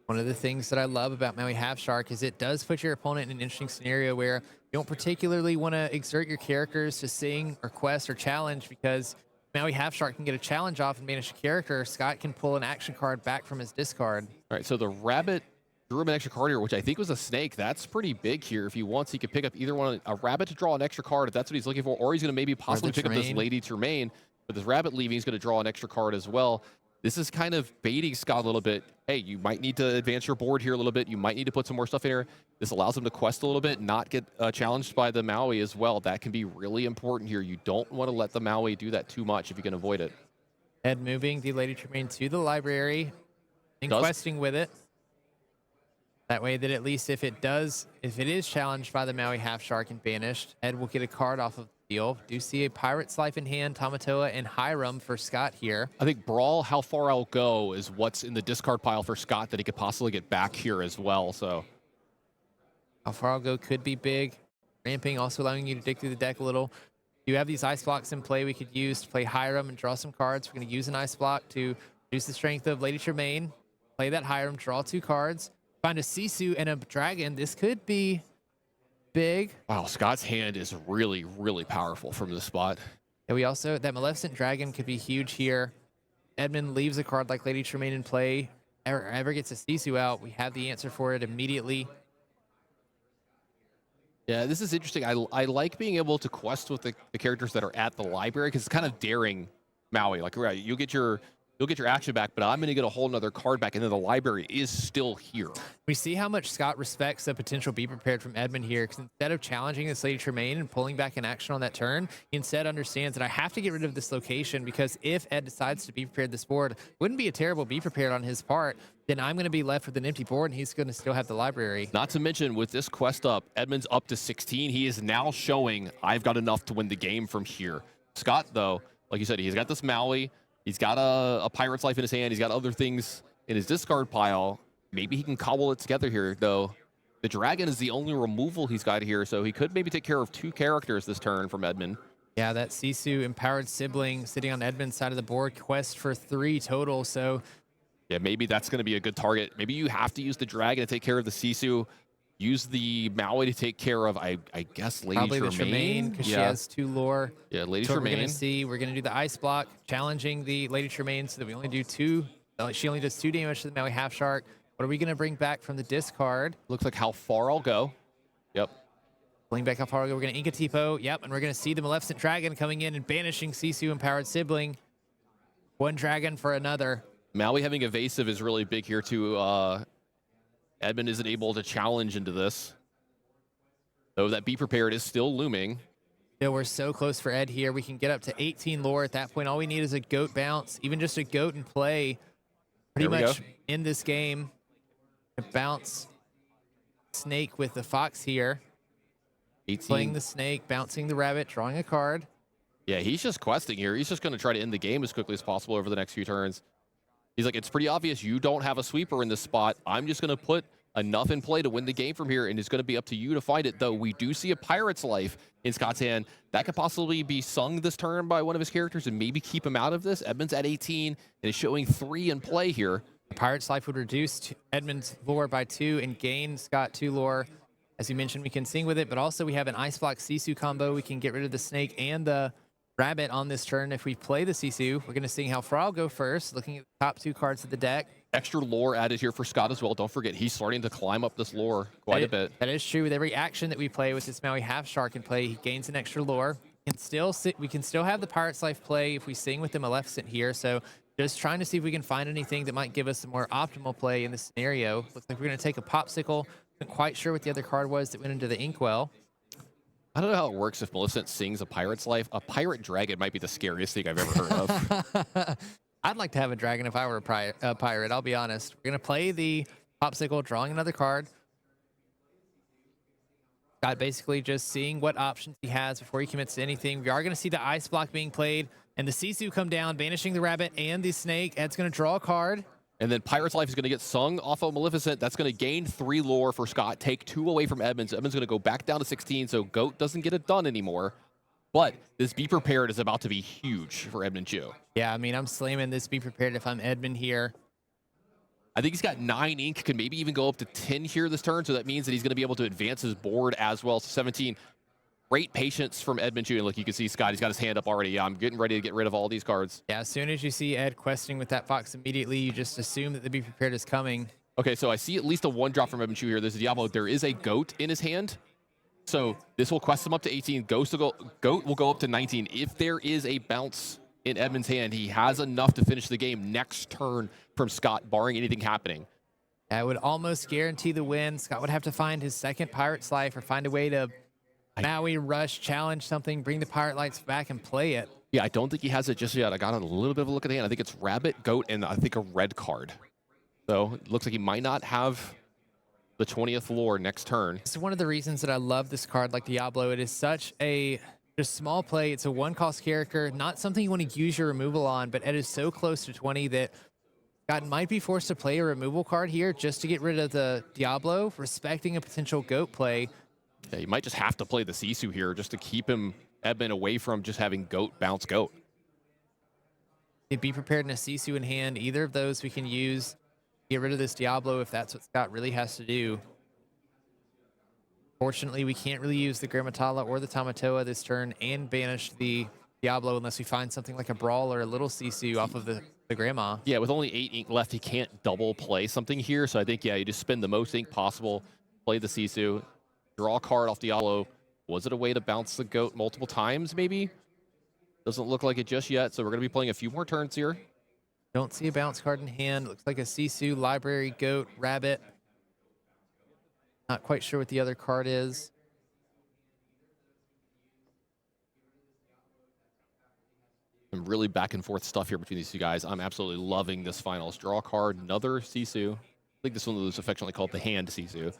One of the things that I love about Maui Half Shark is it does put your opponent in an interesting scenario where you don't particularly want to exert your characters to sing or quest or challenge, because Maui Half Shark can get a challenge off and banish a character. Scott can pull an action card back from his discard. All right, so the rabbit drew him an extra card here, which I think was a snake. That's pretty big here. If he wants, he could pick up either one, a rabbit to draw an extra card if that's what he's looking for, or he's going to maybe possibly pick up this Lady Tremaine. With this rabbit leaving, he's going to draw an extra card as well. This is kind of baiting Scott a little bit. Hey, you might need to advance your board here a little bit. You might need to put some more stuff in here. This allows him to quest a little bit, not get challenged by the Maui as well. That can be really important here. You don't want to let the Maui do that too much if you can avoid it. Ed moving the Lady Tremaine to the library and questing with it. That way that at least if it is challenged by the Maui Half Shark and banished, Ed will get a card off of the deal. Do see a Pirate's Life in hand, Tamatoa, and Hiram for Scott here. I think Brawl, how far I'll go is what's in the discard pile for Scott that he could possibly get back here as well. So how far I'll go could be big. Ramping also allowing you to dig through the deck a little. You have these ice blocks in play we could use to play Hiram and draw some cards. We're going to use an ice block to reduce the strength of Lady Tremaine. Play that Hiram, draw 2 cards. Find a Sisu and a dragon. This could be big. Wow, Scott's hand is really, really powerful from this spot. And we also, that Maleficent Dragon could be huge here. Edmund leaves a card like Lady Tremaine in play, or ever gets a Sisu out. We have the answer for it immediately. Yeah, this is interesting. I like being able to quest with the characters that are at the library because it's kind of daring Maui. Like, right, you'll get your action back, but I'm going to get a whole nother card back, and then the library is still here. We see how much Scott respects the potential be prepared from Edmund here, because instead of challenging this Lady Tremaine and pulling back an action on that turn, he instead understands that I have to get rid of this location, because if Ed decides to be prepared this board, wouldn't be a terrible be prepared on his part, then I'm going to be left with an empty board, and he's going to still have the library. Not to mention, with this quest up, Edmund's up to 16. He is now showing I've got enough to win the game from here. Scott, though, like you said, he's got this Maui. He's got a Pirate's Life in his hand. He's got other things in his discard pile. Maybe he can cobble it together here, though. The dragon is the only removal he's got here, so he could maybe take care of 2 characters this turn from Edmund. Yeah, that Sisu Empowered Sibling sitting on Edmund's side of the board. Quest for 3 total, so... Yeah, maybe that's going to be a good target. Maybe you have to use the dragon to take care of the Sisu. Use the Maui to take care of, I guess, Lady Tremaine. Because she has 2 lore. Yeah, Lady so Tremaine. We're going to do the ice block, challenging the Lady Tremaine so that we only do 2. She only does 2 damage to the Maui Half Shark. What are we going to bring back from the discard? Looks like how far I'll go. Yep. Bring back how far I'll go. We're going to ink a Tipo. Yep, and we're going to see the Maleficent Dragon coming in and banishing Sisu Empowered Sibling. 1 dragon for another. Maui having evasive is really big here, too. Edmund isn't able to challenge into this. Though that be prepared is still looming. Yeah, we're so close for Ed here. We can get up to 18 lore. At that point, all we need is a goat bounce. Even just a goat in play. Pretty much in this game. A bounce snake with the fox here. 18. Playing the snake, bouncing the rabbit, drawing a card. Yeah, he's just questing here. He's just going to try to end the game as quickly as possible over the next few turns. He's like, it's pretty obvious you don't have a sweeper in this spot. I'm just going to put enough in play to win the game from here, and it's going to be up to you to find it, though we do see a Pirate's Life in Scott's hand. That could possibly be sung this turn by one of his characters and maybe keep him out of this. Edmund's at 18 and is showing 3 in play here. Pirate's Life would reduce Edmund's lore by 2 and gain Scott 2 lore. As you mentioned, we can sing with it, but also we have an Ice Block Sisu combo. We can get rid of the snake and the rabbit on this turn. If we play the Sisu, we're going to see how far I'll go first, looking at the top 2 cards of the deck. Extra lore added here for Scott as well. Don't forget, he's starting to climb up this lore quite a bit. That is true. With every action that we play with this Maui half shark in play, he gains an extra lore. We can still have the Pirate's Life play if we sing with the Maleficent here. So just trying to see if we can find anything that might give us a more optimal play in this scenario. Looks like we're going to take a Popsicle. Wasn't quite sure what the other card was that went into the Inkwell. I don't know how it works if Maleficent sings a Pirate's Life. A pirate dragon might be the scariest thing I've ever heard of. I'd like to have a dragon if I were a pirate, I'll be honest. We're going to play the Popsicle, drawing another card. Scott basically just seeing what options he has before he commits to anything. We are going to see the Ice Block being played and the Sisu come down, banishing the rabbit and the snake. Ed's going to draw a card. And then Pirate's Life is going to get sung off of Maleficent. That's going to gain 3 lore for Scott, take 2 away from Edmonds. Edmonds going to go back down to 16, so Goat doesn't get it done anymore. But this Be Prepared is about to be huge for Edmund Chu. Yeah, I mean, I'm slamming this Be Prepared if I'm Edmund here. I think he's got 9 ink, could maybe even go up to 10 here this turn, so that means that he's going to be able to advance his board as well. So 17. Great patience from Edmund Chu. And look, you can see Scott, he's got his hand up already. Yeah, I'm getting ready to get rid of all these cards. Yeah, as soon as you see Ed questing with that fox immediately, you just assume that the Be Prepared is coming. Okay, so I see at least a 1-drop from Edmund Chu here. There's a Diablo. There is a Goat in his hand. So this will quest him up to 18. Goat will go up to 19. If there is a bounce in Edmund's hand, he has enough to finish the game next turn from Scott, barring anything happening. That would almost guarantee the win. Scott would have to find his second Pirate's Life or find a way to Maui rush, challenge something, bring the Pirate Lights back and play it. Yeah, I don't think he has it just yet. I got a little bit of a look at the hand. I think it's Rabbit, Goat, and I think a red card. So it looks like he might not have the 20th lore next turn. This is one of the reasons that I love this card like Diablo. It is such a just small play. It's a 1-cost character, not something you want to use your removal on, but Ed is so close to 20 that Scott might be forced to play a removal card here just to get rid of the Diablo, respecting a potential Goat play. Yeah, you might just have to play the Sisu here just to keep him, Edmund, away from just having Goat bounce Goat. Be Prepared and a Sisu in hand. Either of those we can use. Get rid of this Diablo if that's what Scott really has to do. Fortunately, we can't really use the Grammatala or the Tamatoa this turn and banish the Diablo unless we find something like a Brawl or a little Sisu off of the Grandma. Yeah, with only 8 ink left, he can't double play something here. So I think, yeah, you just spend the most ink possible, play the Sisu, draw a card off Diablo. Was it a way to bounce the Goat multiple times, maybe? Doesn't look like it just yet, so we're going to be playing a few more turns here. Don't see a bounce card in hand. Looks like a Sisu, Library, Goat, Rabbit. Not quite sure what the other card is. Some really back and forth stuff here between these two guys. I'm absolutely loving this finals. Draw a card, another Sisu. I think this one was affectionately called the Hand Sisu.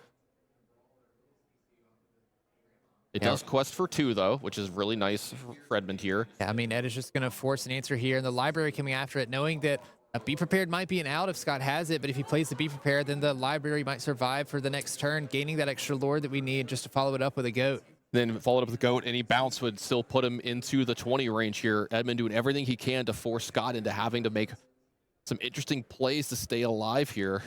It does quest for 2, though, which is really nice for Edmund here. Yeah, I mean, Ed is just going to force an answer here, and the Library coming after it, knowing that a Be Prepared might be an out if Scott has it, but if he plays the Be Prepared, then the Library might survive for the next turn, gaining that extra lore that we need just to follow it up with a Goat. Then followed up with the Goat, any bounce would still put him into the 20 range here. Edmund doing everything he can to force Scott into having to make some interesting plays to stay alive here.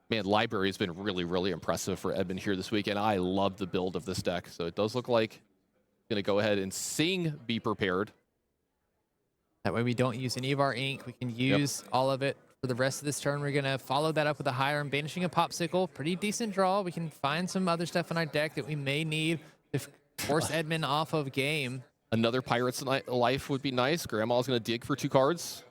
Man, Library has been really, really impressive for Edmund here this week, and I love the build of this deck. So it does look like going to go ahead and sing Be Prepared. That way we don't use any of our ink. We can use all of it for the rest of this turn. We're going to follow that up with a Hiram, banishing a Popsicle. Pretty decent draw. We can find some other stuff in our deck that we may need to force Edmund off of game. Another Pirate's Life would be nice. Grandma's going to dig for 2 cards.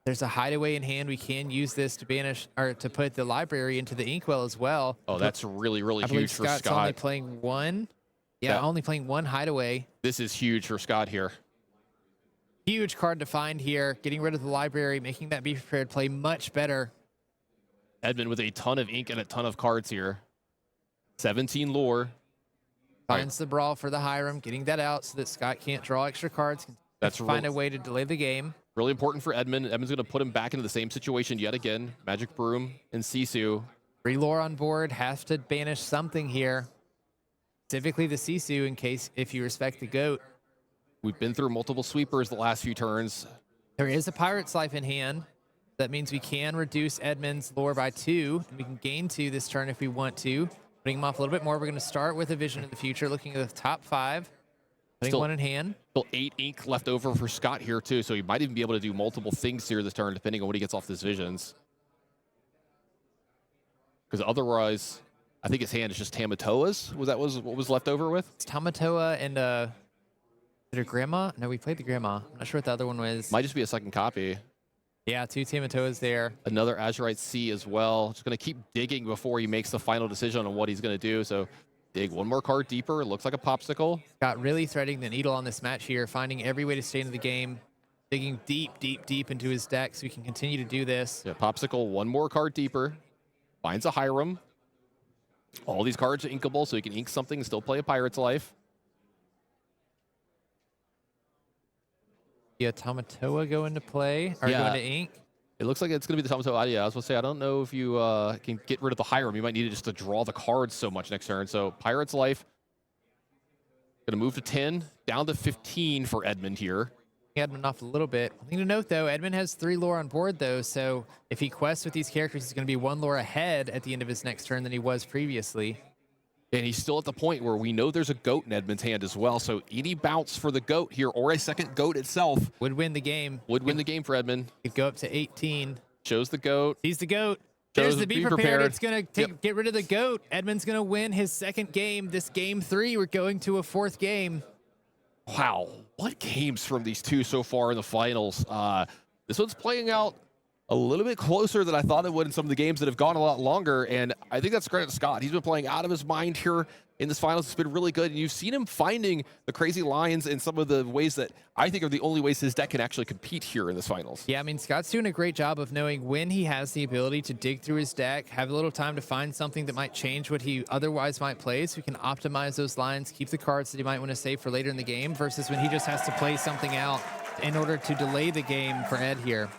There's a Hideaway in hand. We can use this to banish or to put the Library into the Inkwell as well. Oh, that's really, really huge for Scott's Scott. only playing 1. Yeah, only playing 1 Hideaway. This is huge for Scott here. Huge card to find here. Getting rid of the Library, making that Be Prepared play much better. Edmund with a ton of ink and a ton of cards here. 17 lore. Finds the Brawl for the Hiram, getting that out so that Scott can't draw extra cards. That's find a way to delay the game. Really important for Edmund. Edmund's going to put him back into the same situation yet again. Magic Broom and Sisu. 3 lore on board. Have to banish something here. Specifically the Sisu in case if you respect the Goat. We've been through multiple sweepers the last few turns. There is a Pirate's Life in hand. That means we can reduce Edmund's lore by 2, and we can gain 2 this turn if we want to. Putting him off a little bit more. We're going to start with a vision of the future, looking at the top 5. Putting one in hand. Still 8 ink left over for Scott here, too, so he might even be able to do multiple things here this turn, depending on what he gets off his visions. Because otherwise, I think his hand is just Tamatoa's. What was left over with? It's Tamatoa and is it a Grandma? No, we played the Grandma. I'm not sure what the other one was. Might just be a second copy. Yeah, 2 Tamatoas there. Another Azurite Sea as well. Just going to keep digging before he makes the final decision on what he's going to do. So dig one more card deeper. It looks like a popsicle. Got really threading the needle on this match here, finding every way to stay into the game, digging deep, deep, deep into his deck so we can continue to do this. Yeah, popsicle one more card deeper. Finds a Hiram. All these cards are inkable, so he can ink something and still play a Pirate's Life. Yeah, Tamatoa go into play, or go into ink. It looks like it's going to be the Tamatoa. Yeah, I was going to say, I don't know if you can get rid of the Hiram. You might need it just to draw the cards so much next turn. So Pirate's Life going to move to 10, down to 15 for Edmund here. Edmund off a little bit. One thing to note, though, Edmund has 3 lore on board, though, so if he quests with these characters, he's going to be 1 lore ahead at the end of his next turn than he was previously. And he's still at the point where we know there's a goat in Edmund's hand as well, so any bounce for the goat here, or a second goat itself, would win the game. Would win the game for Edmund. Could go up to 18. Shows the goat. He's the goat. There's the be prepared. It's going to get rid of the goat. Edmund's going to win his second game. This game 3, we're going to a 4th game. Wow, what games from these two so far in the finals. This one's playing out a little bit closer than I thought it would in some of the games that have gone a lot longer, and I think that's credit to Scott. He's been playing out of his mind here in this finals. It's been really good, and you've seen him finding the crazy lines in some of the ways that I think are the only ways his deck can actually compete here in this finals. Yeah, I mean, Scott's doing a great job of knowing when he has the ability to dig through his deck, have a little time to find something that might change what he otherwise might play, so he can optimize those lines, keep the cards that he might want to save for later in the game, versus when he just has to play something out in order to delay the game for Ed here.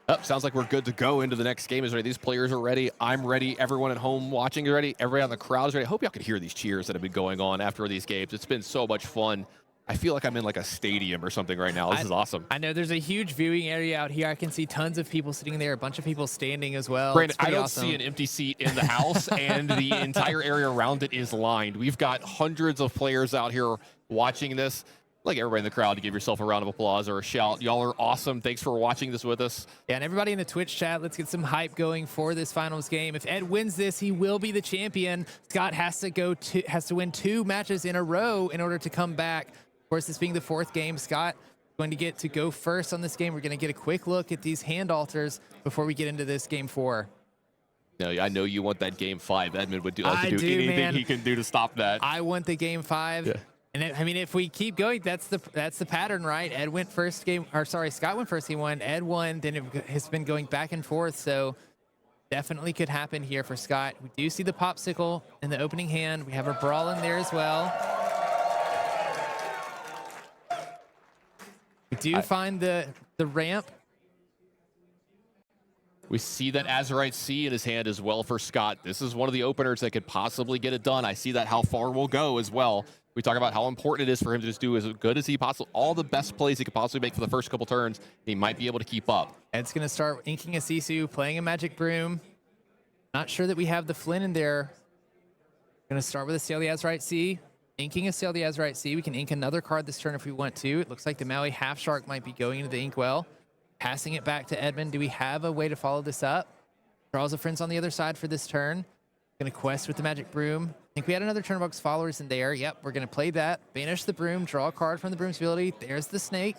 Oh, sounds like we're good to go into the next game. Is ready. These players are ready. I'm ready. Everyone at home watching is ready. Everybody on the crowd is ready. I hope y'all could hear these cheers that have been going on after these games. It's been so much fun. I feel like I'm in like a stadium or something right now. This is awesome. I know there's a huge viewing area out here. I can see tons of people sitting there, a bunch of people standing as well. Brandon, I don't see an empty seat in the house, and the entire area around it is lined. We've got hundreds of players out here watching this. Like everybody in the crowd to give yourself a round of applause or a shout. Y'all are awesome. Thanks for watching this with us. Yeah, and everybody in the Twitch chat, let's get some hype going for this finals game. If Ed wins this, he will be the champion. Scott has to win 2 matches in a row in order to come back. Of course, this being the 4th game, Scott is going to get to go first on this game. We're going to get a quick look at these hand altars before we get into this game 4. No, I know you want that game 5. Edmund would like to do anything man. He can do to stop that. I want the game 5. Yeah. And I mean, if we keep going, that's the pattern, right? Ed went first game, or sorry, Scott went first game 1. Ed won. Then it has been going back and forth. So definitely could happen here for Scott. We do see the popsicle in the opening hand. We have a brawl in there as well. We do find the ramp. We see that Azurite Sea in his hand as well for Scott. This is one of the openers that could possibly get it done. I see that how far we'll go as well. We talk about how important it is for him to just do as good as he possibly, all the best plays he could possibly make for the first couple turns. He might be able to keep up. Ed's going to start inking a Sisu, playing a Magic Broom. Not sure that we have the Flynn in there. Going to start with a Sail the Azurite Sea. Inking a Sail the Azurite Sea. We can ink another card this turn if we want to. It looks like the Maui Half Shark might be going into the Inkwell. Passing it back to Edmund. Do we have a way to follow this up? Draws a Friends on the other side for this turn. Going to quest with the Magic Broom. I think we had another Turnbox Followers in there. Yep, we're going to play that. Banish the Broom, draw a card from the Broom's ability. There's the Snake.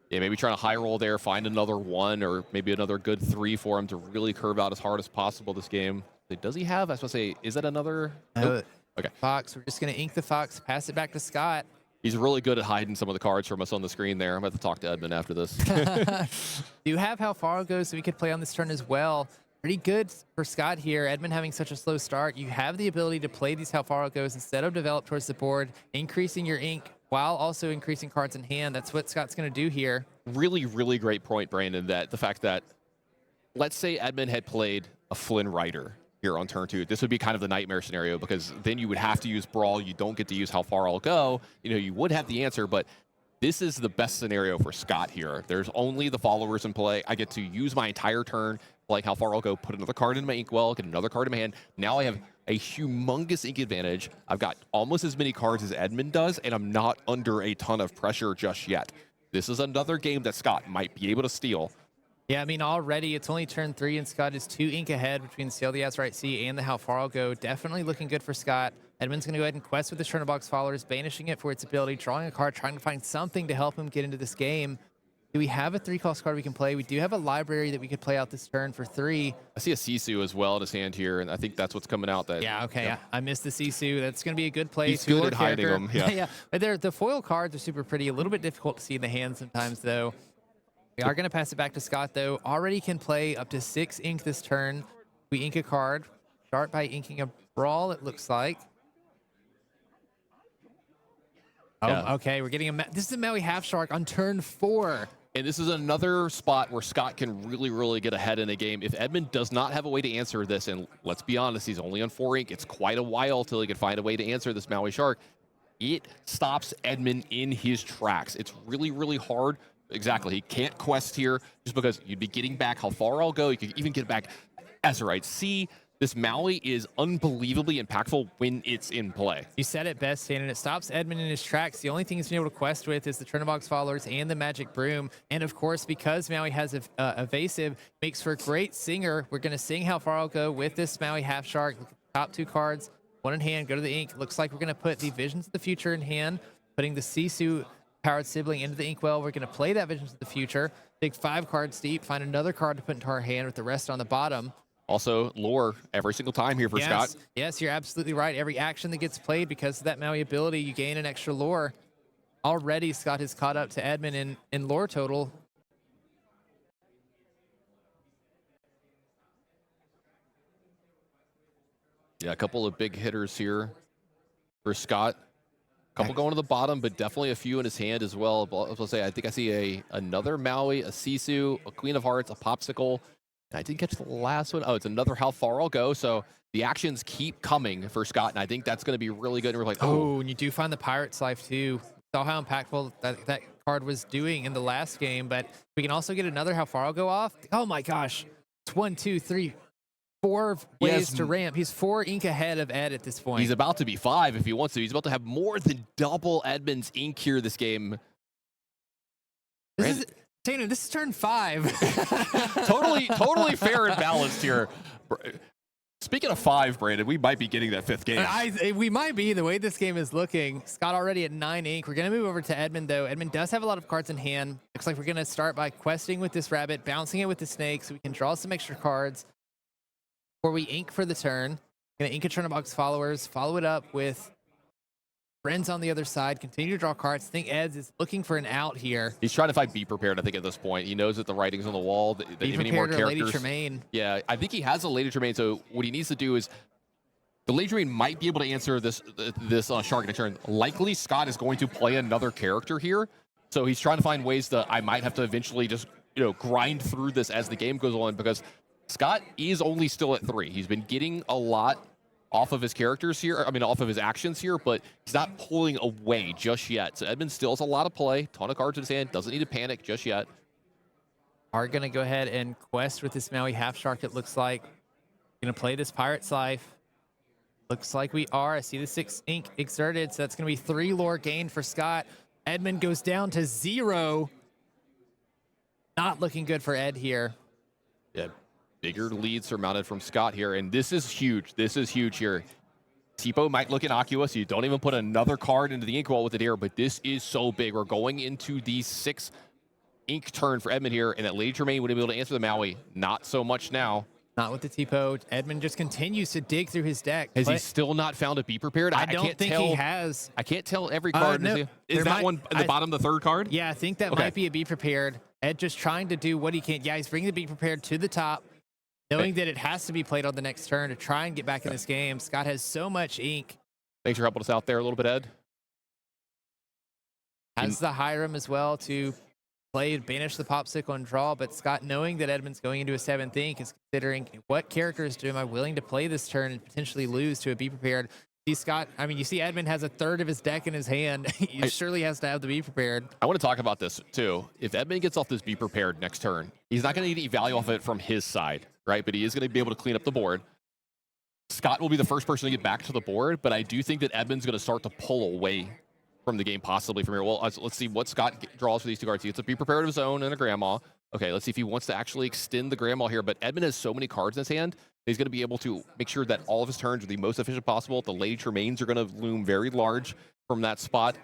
Yeah, maybe trying to high roll there, find another 1 or maybe another good 3 for him to really curve out as hard as possible this game. Does he have? I was supposed to say, is that another? Nope. Okay. Fox. We're just going to ink the Fox, pass it back to Scott. He's really good at hiding some of the cards from us on the screen there. I'm going to have to talk to Edmund after this. Do you have how far it goes so we could play on this turn as well? Pretty good for Scott here. Edmund having such a slow start. You have the ability to play these how far it goes instead of develop towards the board, increasing your ink while also increasing cards in hand. That's what Scott's going to do here. Really, really great point, Brandon, that the fact that, let's say Edmund had played a Flynn Rider here on turn 2. This would be kind of the nightmare scenario because then you would have to use Brawl. You don't get to use how far I'll go. You know, you would have the answer, but This is the best scenario for Scott here. There's only the followers in play. I get to use my entire turn, like how far I'll go, put another card in my inkwell, get another card in my hand. Now I have a humongous ink advantage. I've got almost as many cards as Edmund does, and I'm not under a ton of pressure just yet. This is another game that Scott might be able to steal. Yeah, I mean, already it's only turn 3, and Scott is 2 ink ahead between Sail the Azurite Sea and the How Far I'll Go. Definitely looking good for Scott. Edmund's going to go ahead and quest with the Turn Box Followers, banishing it for its ability, drawing a card, trying to find something to help him get into this game. Do we have a 3-cost card we can play? We do have a library that we could play out this turn for 3. I see a Sisu as well in his hand here, and I think that's what's coming out. That Yeah, okay. Yeah. I missed the Sisu. That's going to be a good play. He's good at hiding them. Yeah. Yeah. But the foil cards are super pretty. A little bit difficult to see in the hand sometimes, though. We are going to pass it back to Scott, though. Already can play up to 6 ink this turn. We ink a card. Start by inking a Brawl, it looks like. Oh, Yeah. okay. We're getting this is a Maui Half Shark on turn 4. And this is another spot where Scott can really, really get ahead in the game. If Edmund does not have a way to answer this, and let's be honest, he's only on 4 ink. It's quite a while till he can find a way to answer this Maui Shark. It stops Edmund in his tracks. It's really, really hard. Exactly. He can't quest here just because you'd be getting back How Far I'll Go. You could even get back Azurite Sea. This Maui is unbelievably impactful when it's in play. You said it best, Stan, and it stops Edmund in his tracks. The only thing he's been able to quest with is the Turn Box Followers and the Magic Broom. And of course, because Maui has evasive, makes for a great singer. We're going to sing How Far I'll Go with this Maui Half Shark. Top 2 cards, one in hand, go to the ink. Looks like we're going to put the Visions of the Future in hand, putting the Sisu Powered Sibling into the inkwell. We're going to play that Visions of the Future, take 5 cards deep, find another card to put into our hand with the rest on the bottom. Also, lore every single time here for Scott. Yes, you're absolutely right. Every action that gets played because of that Maui ability, you gain an extra lore. Already, Scott has caught up to Edmund in lore total. Yeah, a couple of big hitters here for Scott. A couple going to the bottom, but definitely a few in his hand as well. I think I see another Maui, a Sisu, a Queen of Hearts, a Popsicle. I didn't catch the last one. Oh, it's another How Far I'll Go. So the actions keep coming for Scott, and I think that's going to be really good. And we're like, oh, and you do find the Pirate's Life too. Saw how impactful that card was doing in the last game, but we can also get another How Far I'll Go off. Oh my gosh. It's 1, 2, 3, 4 ways to ramp. He's 4 ink ahead of Ed at this point. He's about to be 5 if he wants to. He's about to have more than double Edmund's ink here this game. This is turn 5. totally fair and balanced here. Speaking of 5, Brandon, we might be getting that 5th game. We might be, the way this game is looking. Scott already at 9 ink. We're going to move over to Edmund, though. Edmund does have a lot of cards in hand. Looks like we're going to start by questing with this rabbit, bouncing it with the snake so we can draw some extra cards before we ink for the turn. Going to ink a Turn Box Followers, follow it up with Friends on the other side, continue to draw cards. I think Eds is looking for an out here. He's trying to find Be Prepared, I think, at this point. He knows that the writing's on the wall. That Be if any more Prepared or characters, Lady Tremaine. Yeah, I think he has a Lady Tremaine, so what he needs to do is the Lady Tremaine might be able to answer this Shark in a turn. Likely, Scott is going to play another character here, so he's trying to find ways that I might have to eventually just grind through this as the game goes on, because Scott is only still at 3. He's been getting a lot off of his characters here, off of his actions here, but he's not pulling away just yet. So Edmund still has a lot of play, ton of cards in his hand, doesn't need to panic just yet. Are going to go ahead and quest with this Maui Half Shark, it looks like. Going to play this Pirate's Life. Looks like we are. I see the 6 ink exerted, so that's going to be 3 lore gained for Scott. Edmund goes down to 0. Not looking good for Ed here. Yeah. Bigger leads surmounted from Scott here, and this is huge. This is huge here. Tipo might look innocuous. You don't even put another card into the inkwell with it here, but this is so big. We're going into the 6 ink turn for Edmund here, and that Lady Tremaine would be able to answer the Maui. Not so much now. Not with the Tipo. Edmund just continues to dig through his deck. Has he still not found a Be Prepared? I don't think he has. I can't tell every card. No, is that one in the bottom, the 3rd card? Yeah, I think that might be a Be Prepared. Ed just trying to do what he can. Yeah, he's bringing the Be Prepared to the top, knowing that it has to be played on the next turn to try and get back in this game. Scott has so much ink. Thanks for helping us out there a little bit, Ed. Has the Hiram as well to play, banish the Popsicle and draw, but Scott, knowing that Edmund's going into a 7th ink, is considering what characters am I willing to play this turn and potentially lose to a Be Prepared. see Scott, I mean, you see Edmund has a third of his deck in his hand. He surely has to have to be prepared. I want to talk about this too. If Edmund gets off this be prepared next turn, he's not going to get any value off of it from his side, right? But he is going to be able to clean up the board. Scott will be the first person to get back to the board, but I do think that Edmund's going to start to pull away from the game possibly from here. Well, let's see what Scott draws for these two cards. He gets a be prepared of his own and a grandma. Okay, let's see if he wants to actually extend the grandma here, but Edmund has so many cards in his hand, he's going to be able to make sure that all of his turns are the most efficient possible. The Lady Tremaines are going to loom very large from that spot.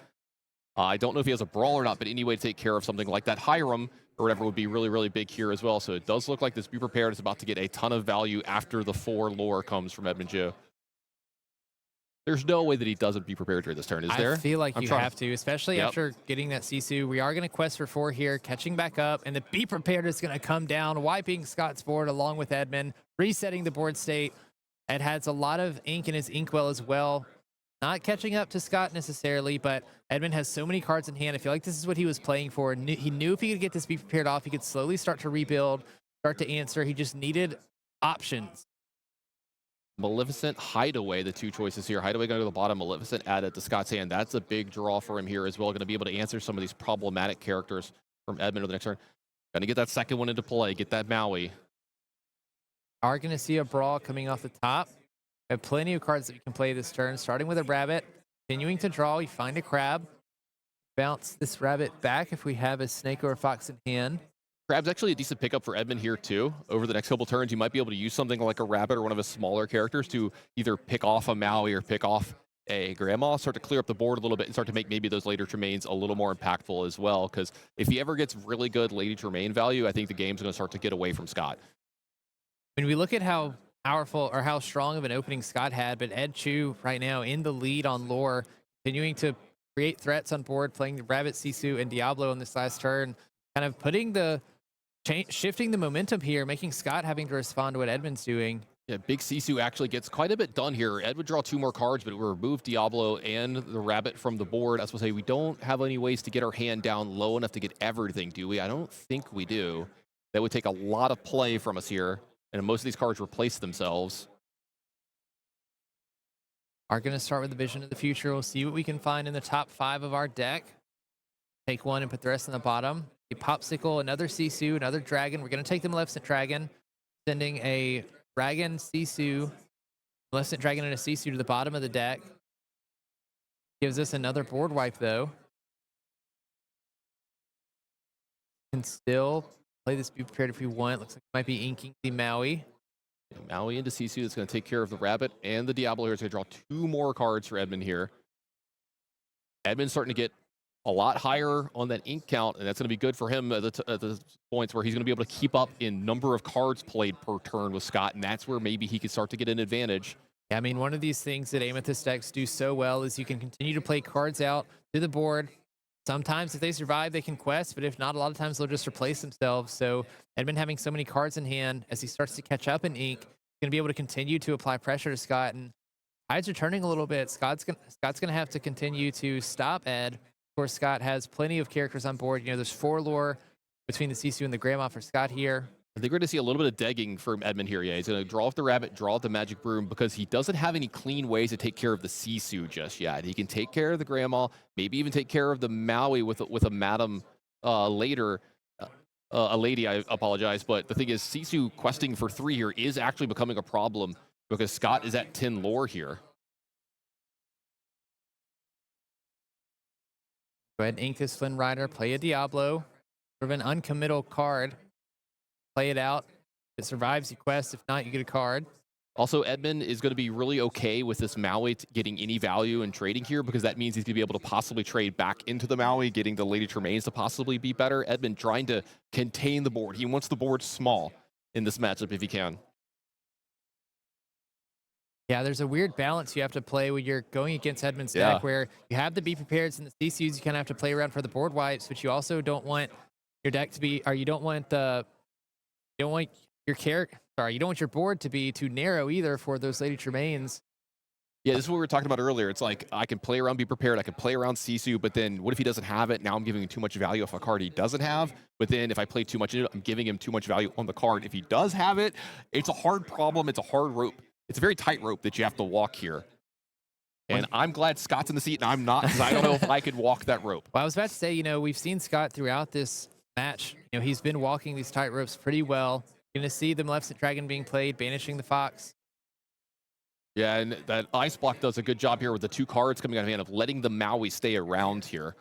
I don't know if he has a brawl or not, but any way to take care of something like that Hiram or whatever would be really, really big here as well. So it does look like this Be Prepared is about to get a ton of value after the 4 lore comes from Edmund Joe. There's no way that he doesn't Be Prepared during this turn, is there? I feel like you have to, especially after getting that Sisu. We are going to quest for 4 here, catching back up, and the Be Prepared is going to come down, wiping Scott's board along with Edmund, resetting the board state. It has a lot of ink in his inkwell as well. Not catching up to Scott necessarily, but Edmund has so many cards in hand. I feel like this is what he was playing for. He knew if he could get this Be Prepared off, he could slowly start to rebuild, start to answer. He just needed options. Maleficent, Hideaway, the 2 choices here. Hideaway going to the bottom, Maleficent added to Scott's hand. That's a big draw for him here as well. Going to be able to answer some of these problematic characters from Edmund over the next turn. Going to get that second one into play, get that Maui. Are going to see a brawl coming off the top. We have plenty of cards that we can play this turn, starting with a rabbit, continuing to draw. We find a crab, bounce this rabbit back if we have a snake or a fox in hand. Crab's actually a decent pickup for Edmund here too. Over the next couple turns, you might be able to use something like a rabbit or one of his smaller characters to either pick off a Maui or pick off a grandma, start to clear up the board a little bit and start to make maybe those later Tremaines a little more impactful as well. Because if he ever gets really good Lady Tremaine value, I think the game's going to start to get away from Scott. When we look at how powerful or how strong of an opening Scott had, but Ed Chu right now in the lead on lore, continuing to create threats on board, playing the Rabbit, Sisu, and Diablo in this last turn, kind of putting the shifting the momentum here, making Scott having to respond to what Edmund's doing. Yeah, Big Sisu actually gets quite a bit done here. Ed would draw 2 more cards, but it would remove Diablo and the Rabbit from the board. I was going to say, we don't have any ways to get our hand down low enough to get everything, do we? I don't think we do. That would take a lot of play from us here, and most of these cards replace themselves. Are going to start with the Vision of the Future. We'll see what we can find in the top 5 of our deck. Take one and put the rest in the bottom. A Popsicle, another Sisu, another Dragon. We're going to take the Maleficent Dragon, sending a Dragon, Sisu, Maleficent Dragon, and a Sisu to the bottom of the deck. Gives us another board wipe, though. Can still play this Be Prepared if we want. Looks like it might be inking the Maui. Maui into Sisu. That's going to take care of the Rabbit and the Diablo here. It's going to draw 2 more cards for Edmund here. Edmund's starting to get a lot higher on that ink count, and that's going to be good for him at the points where he's going to be able to keep up in number of cards played per turn with Scott, and that's where maybe he could start to get an advantage. Yeah, I mean, one of these things that Amethyst decks do so well is you can continue to play cards out to the board. Sometimes if they survive, they can quest, but if not, a lot of times they'll just replace themselves. So Edmund having so many cards in hand, as he starts to catch up in ink, going to be able to continue to apply pressure to Scott, and tides are turning a little bit. Scott's gonna have to continue to stop Ed. Of course, Scott has plenty of characters on board. You know, there's 4 lore between the Sisu and the Grandma for Scott here. I think we're going to see a little bit of degging from Edmund here. Yeah, he's going to draw off the Rabbit, draw off the Magic Broom, because he doesn't have any clean ways to take care of the Sisu just yet. He can take care of the Grandma, maybe even take care of the Maui with a Madam later. A lady, I apologize. But the thing is, Sisu questing for 3 here is actually becoming a problem because Scott is at 10 lore here. Go ahead and ink this Flynn Rider, play a Diablo, sort of an uncommittal card. Play it out. If it survives, you quest. If not, you get a card. Also, Edmund is going to be really okay with this Maui getting any value and trading here because that means he's going to be able to possibly trade back into the Maui, getting the Lady Tremaines to possibly be better. Edmund trying to contain the board. He wants the board small in this matchup if he can. Yeah, there's a weird balance you have to play when you're going against Edmund's deck, where you have the Be Prepared and the CCs. You kind of have to play around for the board wipes, but you also don't want your deck to be, or you don't want your character. Sorry, you don't want your board to be too narrow either for those Lady Tremaines. Yeah, this is what we were talking about earlier. It's like I can play around Be Prepared, I can play around Sisu, but then what if he doesn't have it? Now I'm giving him too much value off a card he doesn't have. But then if I play too much in it, I'm giving him too much value on the card if he does have it. It's a hard problem. It's a hard rope. It's a very tight rope that you have to walk here. And I'm glad Scott's in the seat and I'm not, because I don't know if I could walk that rope. Well, I was about to say, we've seen Scott throughout this match. He's been walking these tight ropes pretty well. You're going to see the Maleficent Dragon being played, banishing the Fox. Yeah, and that Ice Block does a good job here with the 2 cards coming out of hand of letting the Maui stay around here.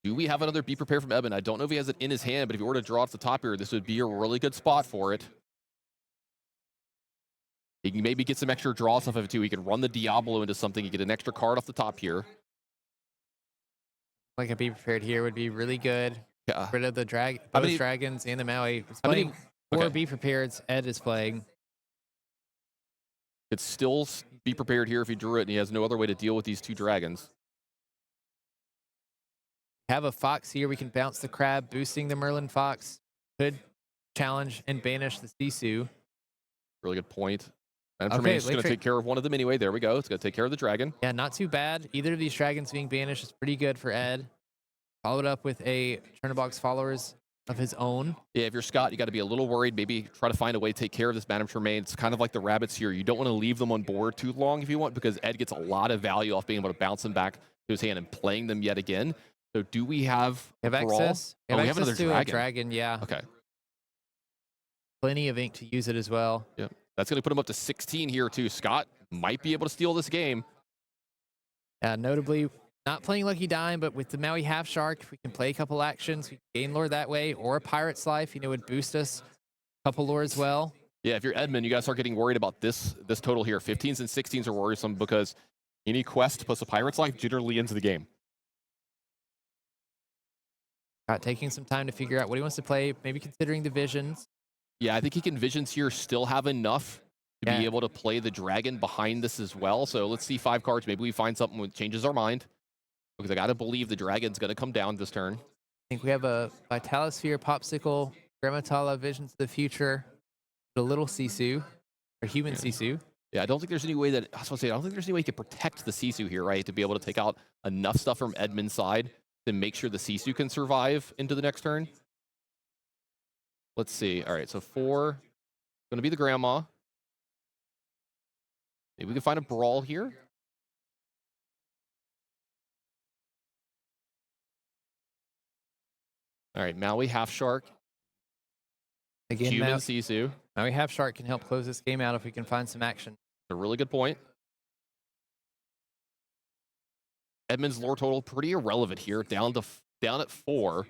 Do we have another Be Prepared from Eben? I don't know if he has it in his hand, but if he were to draw off the top here, this would be a really good spot for it. He can maybe get some extra draws off of it too. He can run the Diablo into something. He get an extra card off the top here. Like a Be Prepared here would be really good. Yeah. Rid of the dragons and the Maui. He's playing 4 Be Prepareds. Ed is playing. Could still be prepared here if he drew it, and he has no other way to deal with these 2 dragons. Have a Fox here. We can bounce the Crab, boosting the Merlin Fox. Could challenge and banish the Sisu. Really good point. And Tremaine's just going to take care of one of them anyway. There we go. It's going to take care of the dragon. Yeah, not too bad. Either of these dragons being banished is pretty good for Ed. Followed up with a Turn-a-Box followers of his own. Yeah, if you're Scott, you got to be a little worried. Maybe try to find a way to take care of this Madame Tremaine. It's kind of like the rabbits here. You don't want to leave them on board too long if you want, because Ed gets a lot of value off being able to bounce them back to his hand and playing them yet again. So do we have access? We have another to a dragon, yeah. Okay. Plenty of ink to use it as well. Yep. That's going to put him up to 16 here too. Scott might be able to steal this game. Notably, not playing Lucky Dime, but with the Maui Half Shark, we can play a couple actions. We can gain lore that way, or a Pirate's Life, would boost us a couple lore as well. Yeah, if you're Edmund, you got to start getting worried about this total here. 15s and 16s are worrisome because any quest plus a Pirate's Life generally ends the game. Scott taking some time to figure out what he wants to play, maybe considering the visions. Yeah, I think he can Visions here still have enough to be able to play the dragon behind this as well. So let's see 5 cards. Maybe we find something that changes our mind, because I got to believe the dragon's going to come down this turn. I think we have a Vitalisphere, Popsicle, Grammatala, Visions of the Future, a little Sisu, or human Sisu. Yeah, I don't think there's any way that, I was going to say, I don't think there's any way you can protect the Sisu here, right? To be able to take out enough stuff from Edmund's side to make sure the Sisu can survive into the next turn. Let's see. All right, so 4, going to be the grandma. Maybe we can find a brawl here. All right, Maui Half Shark. Again, Human Sisu. Maui Half Shark can help close this game out if we can find some action. A really good point. Edmund's lore total pretty irrelevant here, down at 4.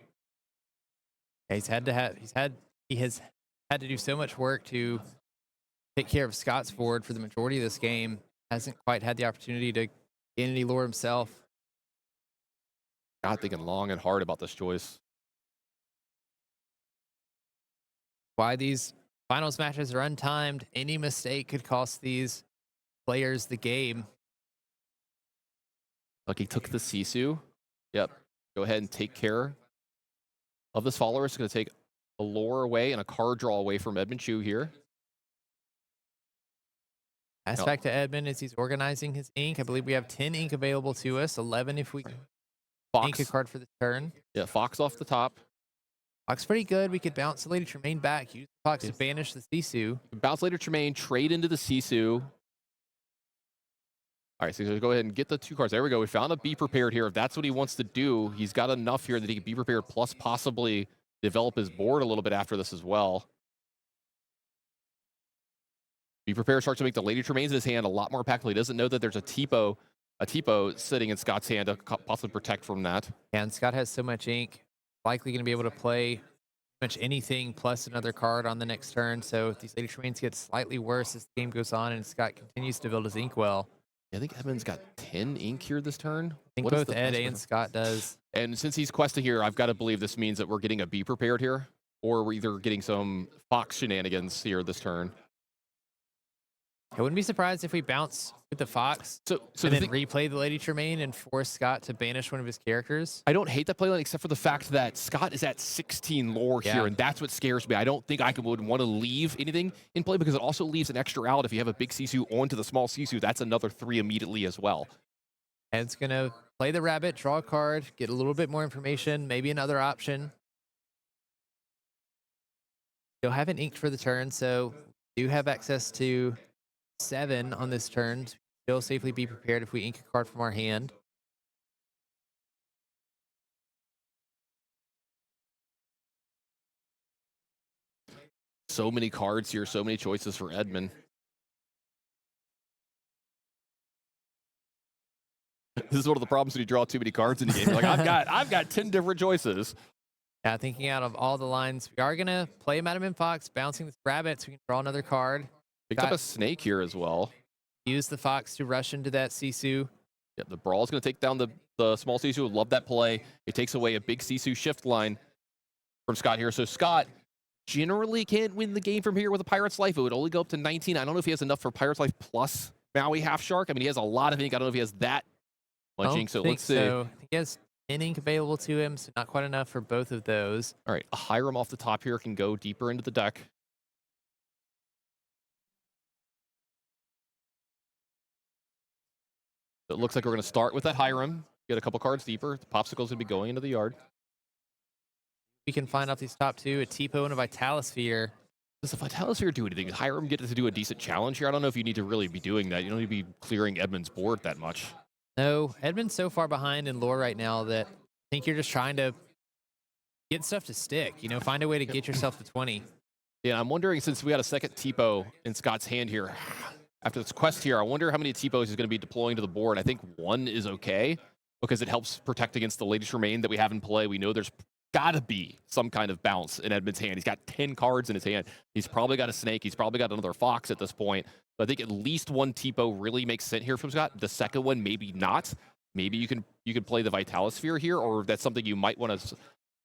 Yeah, he has had to do so much work to take care of Scott's board for the majority of this game. Hasn't quite had the opportunity to gain any lore himself. God, thinking long and hard about this choice. Why these finals matches are untimed. Any mistake could cost these players the game. Like, he took the Sisu. Yep. Go ahead and take care of this follower. It's going to take a lore away and a card draw away from Edmund Chu here. Pass back to Edmund as he's organizing his ink. I believe we have 10 ink available to us. 11 if we ink a card for the turn. Yeah, Fox off the top. Fox pretty good. We could bounce the Lady Tremaine back. Use Fox to banish the Sisu. Bounce Lady Tremaine, trade into the Sisu. All right, so go ahead and get the 2 cards. There we go. We found a Be Prepared here. If that's what he wants to do, he's got enough here that he can Be Prepared, plus possibly develop his board a little bit after this as well. Be Prepared starts to make the Lady Tremaines in his hand a lot more impactful. He doesn't know that there's a Tipo sitting in Scott's hand to possibly protect from that. And Scott has so much ink, likely going to be able to play pretty much anything plus another card on the next turn. So if these Lady Tremaines get slightly worse as the game goes on and Scott continues to build his ink well. Yeah, I think Edmund's got 10 ink here this turn. I think both Ed and Scott does. And since he's questing here, I've got to believe this means that we're getting a Be Prepared here, or we're either getting some Fox shenanigans here this turn. I wouldn't be surprised if we bounce with the Fox and then replay the Lady Tremaine and force Scott to banish one of his characters. I don't hate that playline, except for the fact that Scott is at 16 lore here, and that's what scares me. I don't think I would want to leave anything in play, because it also leaves an extra out. If you have a big Sisu onto the small Sisu, that's another 3 immediately as well. Ed's going to play the rabbit, draw a card, get a little bit more information, maybe another option. Still haven't inked for the turn, so do have access to 7 on this turn. still safely be prepared if we ink a card from our hand. So many cards here, so many choices for Edmund. This is one of the problems when you draw too many cards in the game. You're like, I've got 10 different choices. Yeah, thinking out of all the lines, we are gonna play Madam and Fox, bouncing this rabbit so we can draw another card. Picked up a snake here as well. Use the Fox to rush into that Sisu. Yeah, the Brawl is going to take down the small Sisu. Love that play. It takes away a big Sisu shift line from Scott here. So Scott generally can't win the game from here with a Pirate's Life. It would only go up to 19. I don't know if he has enough for Pirate's Life plus Maui Half Shark. I mean, he has a lot of ink. I don't know if he has that much ink. So let's see. So. I think he has 10 ink available to him, so not quite enough for both of those. All right, a Hiram off the top here can go deeper into the deck. It looks like we're going to start with that Hiram, get a couple cards deeper. The Popsicle's going to be going into the yard. We can find out these top two, a Tipo and a Vitalisphere. Does the Vitalisphere do anything? Does Hiram get to do a decent challenge here? I don't know if you need to really be doing that. You don't need to be clearing Edmund's board that much. No, Edmund's so far behind in lore right now that I think you're just trying to get stuff to stick. You know, find a way to get yourself to 20. Yeah, I'm wondering, since we got a second Tipo in Scott's hand here, after this quest here, I wonder how many Tipos he's going to be deploying to the board. I think one is okay because it helps protect against the latest remain that we have in play. We know there's got to be some kind of bounce in Edmund's hand. He's got 10 cards in his hand. He's probably got a snake. He's probably got another fox at this point. But I think at least one Tipo really makes sense here from Scott. The second one, maybe not. Maybe you can play the Vitalisphere here, or that's something you might want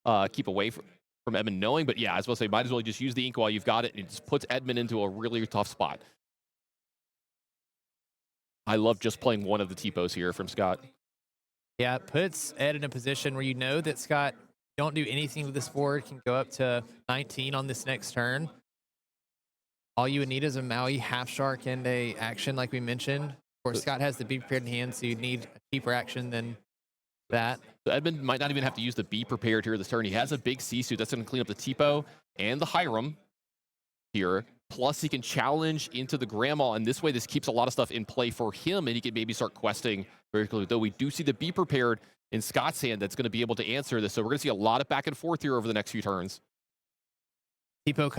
to keep away from Edmund knowing. But yeah, I was going to say, might as well just use the ink while you've got it. And it just puts Edmund into a really tough spot. I love just playing one of the Tipos here from Scott. Yeah, it puts Ed in a position where you know that Scott don't do anything with this board, can go up to 19 on this next turn. All you would need is a Maui Half Shark and a action like we mentioned. Of course, Scott has the Be Prepared in hand, so you'd need a cheaper action than that. So Edmund might not even have to use the Be Prepared here this turn. He has a big Sisu. That's going to clean up the Tipo and the Hiram here. Plus, he can challenge into the Grandma, and this way, this keeps a lot of stuff in play for him, and he can maybe start questing very quickly. Though we do see the Be Prepared in Scott's hand that's going to be able to answer this. So we're going to see a lot of back and forth here over the next few turns. Tipo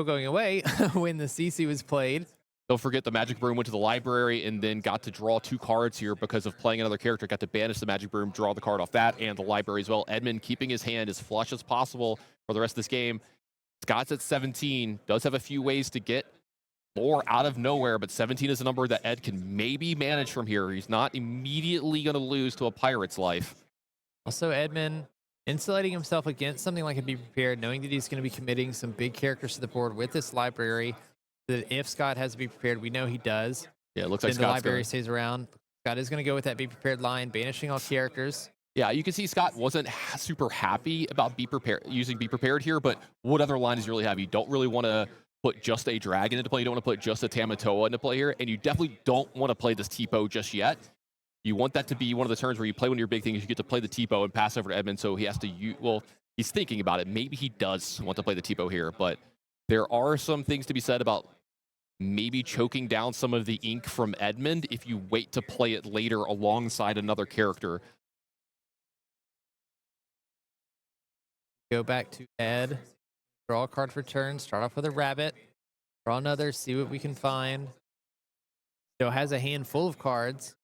going away when the CC was played. Don't forget the Magic Broom went to the library and then got to draw 2 cards here because of playing another character. Got to banish the Magic Broom, draw the card off that, and the library as well. Edmund keeping his hand as flush as possible for the rest of this game. Scott's at 17, does have a few ways to get more out of nowhere, but 17 is a number that Ed can maybe manage from here. He's not immediately going to lose to a Pirate's Life. Also, Edmund insulating himself against something like a Be Prepared, knowing that he's going to be committing some big characters to the board with this library, that if Scott has to Be Prepared, we know he does. Yeah, it looks like the library stays around. Scott is going to go with that Be Prepared line, banishing all characters. Yeah, you can see Scott wasn't super happy about using Be Prepared here, but what other line does he really have? You don't really want to put just a dragon into play. You don't want to put just a Tamatoa into play here, and you definitely don't want to play this Tipo just yet. You want that to be one of the turns where you play one of your big things. You get to play the Tipo and pass over to Edmund, so he has to well, he's thinking about it. Maybe he does want to play the Tipo here, but there are some things to be said about maybe choking down some of the ink from Edmund if you wait to play it later alongside another character. Go back to Ed. Draw a card for turn. Start off with a rabbit. Draw another. See what we can find. Still has a handful of cards.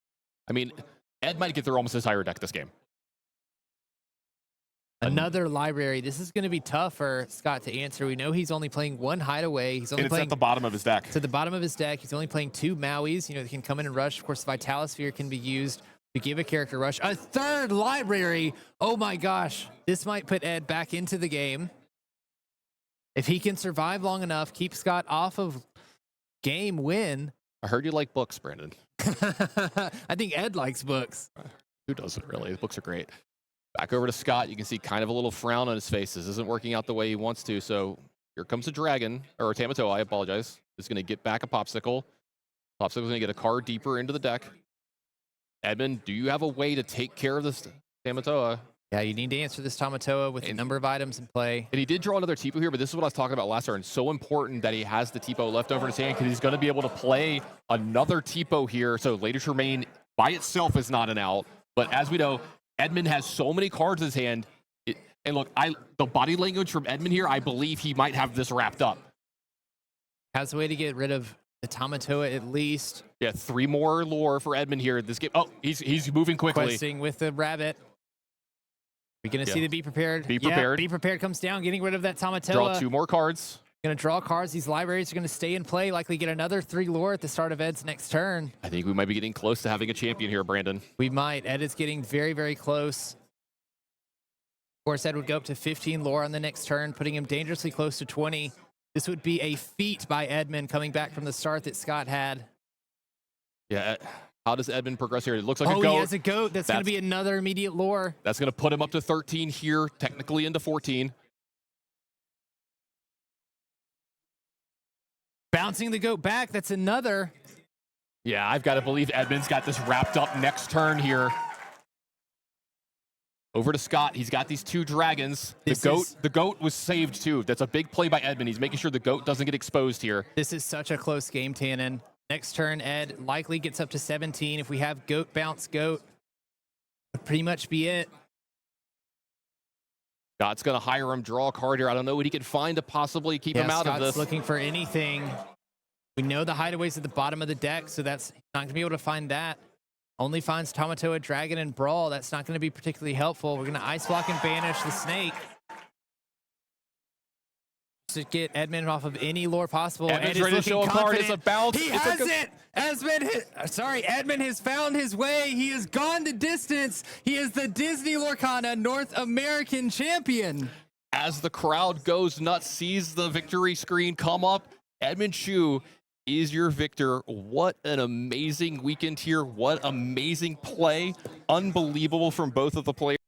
I mean, Ed might get through almost his entire deck this game. Another library. This is going to be tough for Scott to answer. We know he's only playing one hideaway. He's only playing at the bottom of his deck. To the bottom of his deck. He's only playing 2 Mauis. You know, they can come in and rush. Of course, the Vitalisphere can be used to give a character rush. A third library. Oh my gosh. This might put Ed back into the game. If he can survive long enough, keep Scott off of game win. I heard you like books, Brandon. I think Ed likes books. Who doesn't really? The books are great. Back over to Scott. You can see kind of a little frown on his face. This isn't working out the way he wants to. So here comes a dragon, or a Tamatoa, I apologize. It's going to get back a Popsicle. Popsicle's going to get a card deeper into the deck. Edmund, do you have a way to take care of this Tamatoa? Yeah, you need to answer this Tamatoa with a number of items in play. And he did draw another Tipo here, but this is what I was talking about last turn. So important that he has the Tipo left over in his hand because he's going to be able to play another Tipo here. So Later Tremaine by itself is not an out. But as we know, Edmund has so many cards in his hand. And look, the body language from Edmund here, I believe he might have this wrapped up. Has a way to get rid of the Tamatoa at least. Yeah, 3 more lore for Edmund here. This game. Oh, he's moving quickly. Questing with the rabbit. We're going to see the Be Prepared. Be Prepared. Yeah, Be Prepared comes down, getting rid of that Tamatoa. Draw 2 more cards. Going to draw cards. These libraries are going to stay in play. Likely get another 3 lore at the start of Ed's next turn. I think we might be getting close to having a champion here, Brandon. We might. Ed is getting very, very close. Of course, Ed would go up to 15 lore on the next turn, putting him dangerously close to 20. This would be a feat by Edmund coming back from the start that Scott had. Yeah. How does Edmund progress here? It looks like a goat. Oh, he has a goat. That's going to be another immediate lore. That's going to put him up to 13 here, technically into 14. Bouncing the goat back. That's another. Yeah, I've got to believe Edmund's got this wrapped up next turn here. Over to Scott. He's got these 2 dragons. The goat was saved too. That's a big play by Edmund. He's making sure the goat doesn't get exposed here. This is such a close game, Tannen. Next turn, Ed likely gets up to 17. If we have goat, bounce, goat, would pretty much be it. Scott's going to hire him, draw a card here. I don't know what he can find to possibly keep him out Scott's of this. Looking for anything. We know the hideaways at the bottom of the deck, so that's not going to be able to find that. Only finds Tamatoa, Dragon, and Brawl. That's not going to be particularly helpful. We're going to Ice Block and banish the Snake to get Edmund off of any lore possible. Edmund's ready to show a card. It's a bounce. He has it. Edmund has found his way. He has gone the distance. He is the Disney Lorcana North American champion. As the crowd goes nuts, sees the victory screen come up, Edmund Chu is your victor. What an amazing weekend here. What amazing play. Unbelievable from both of the players.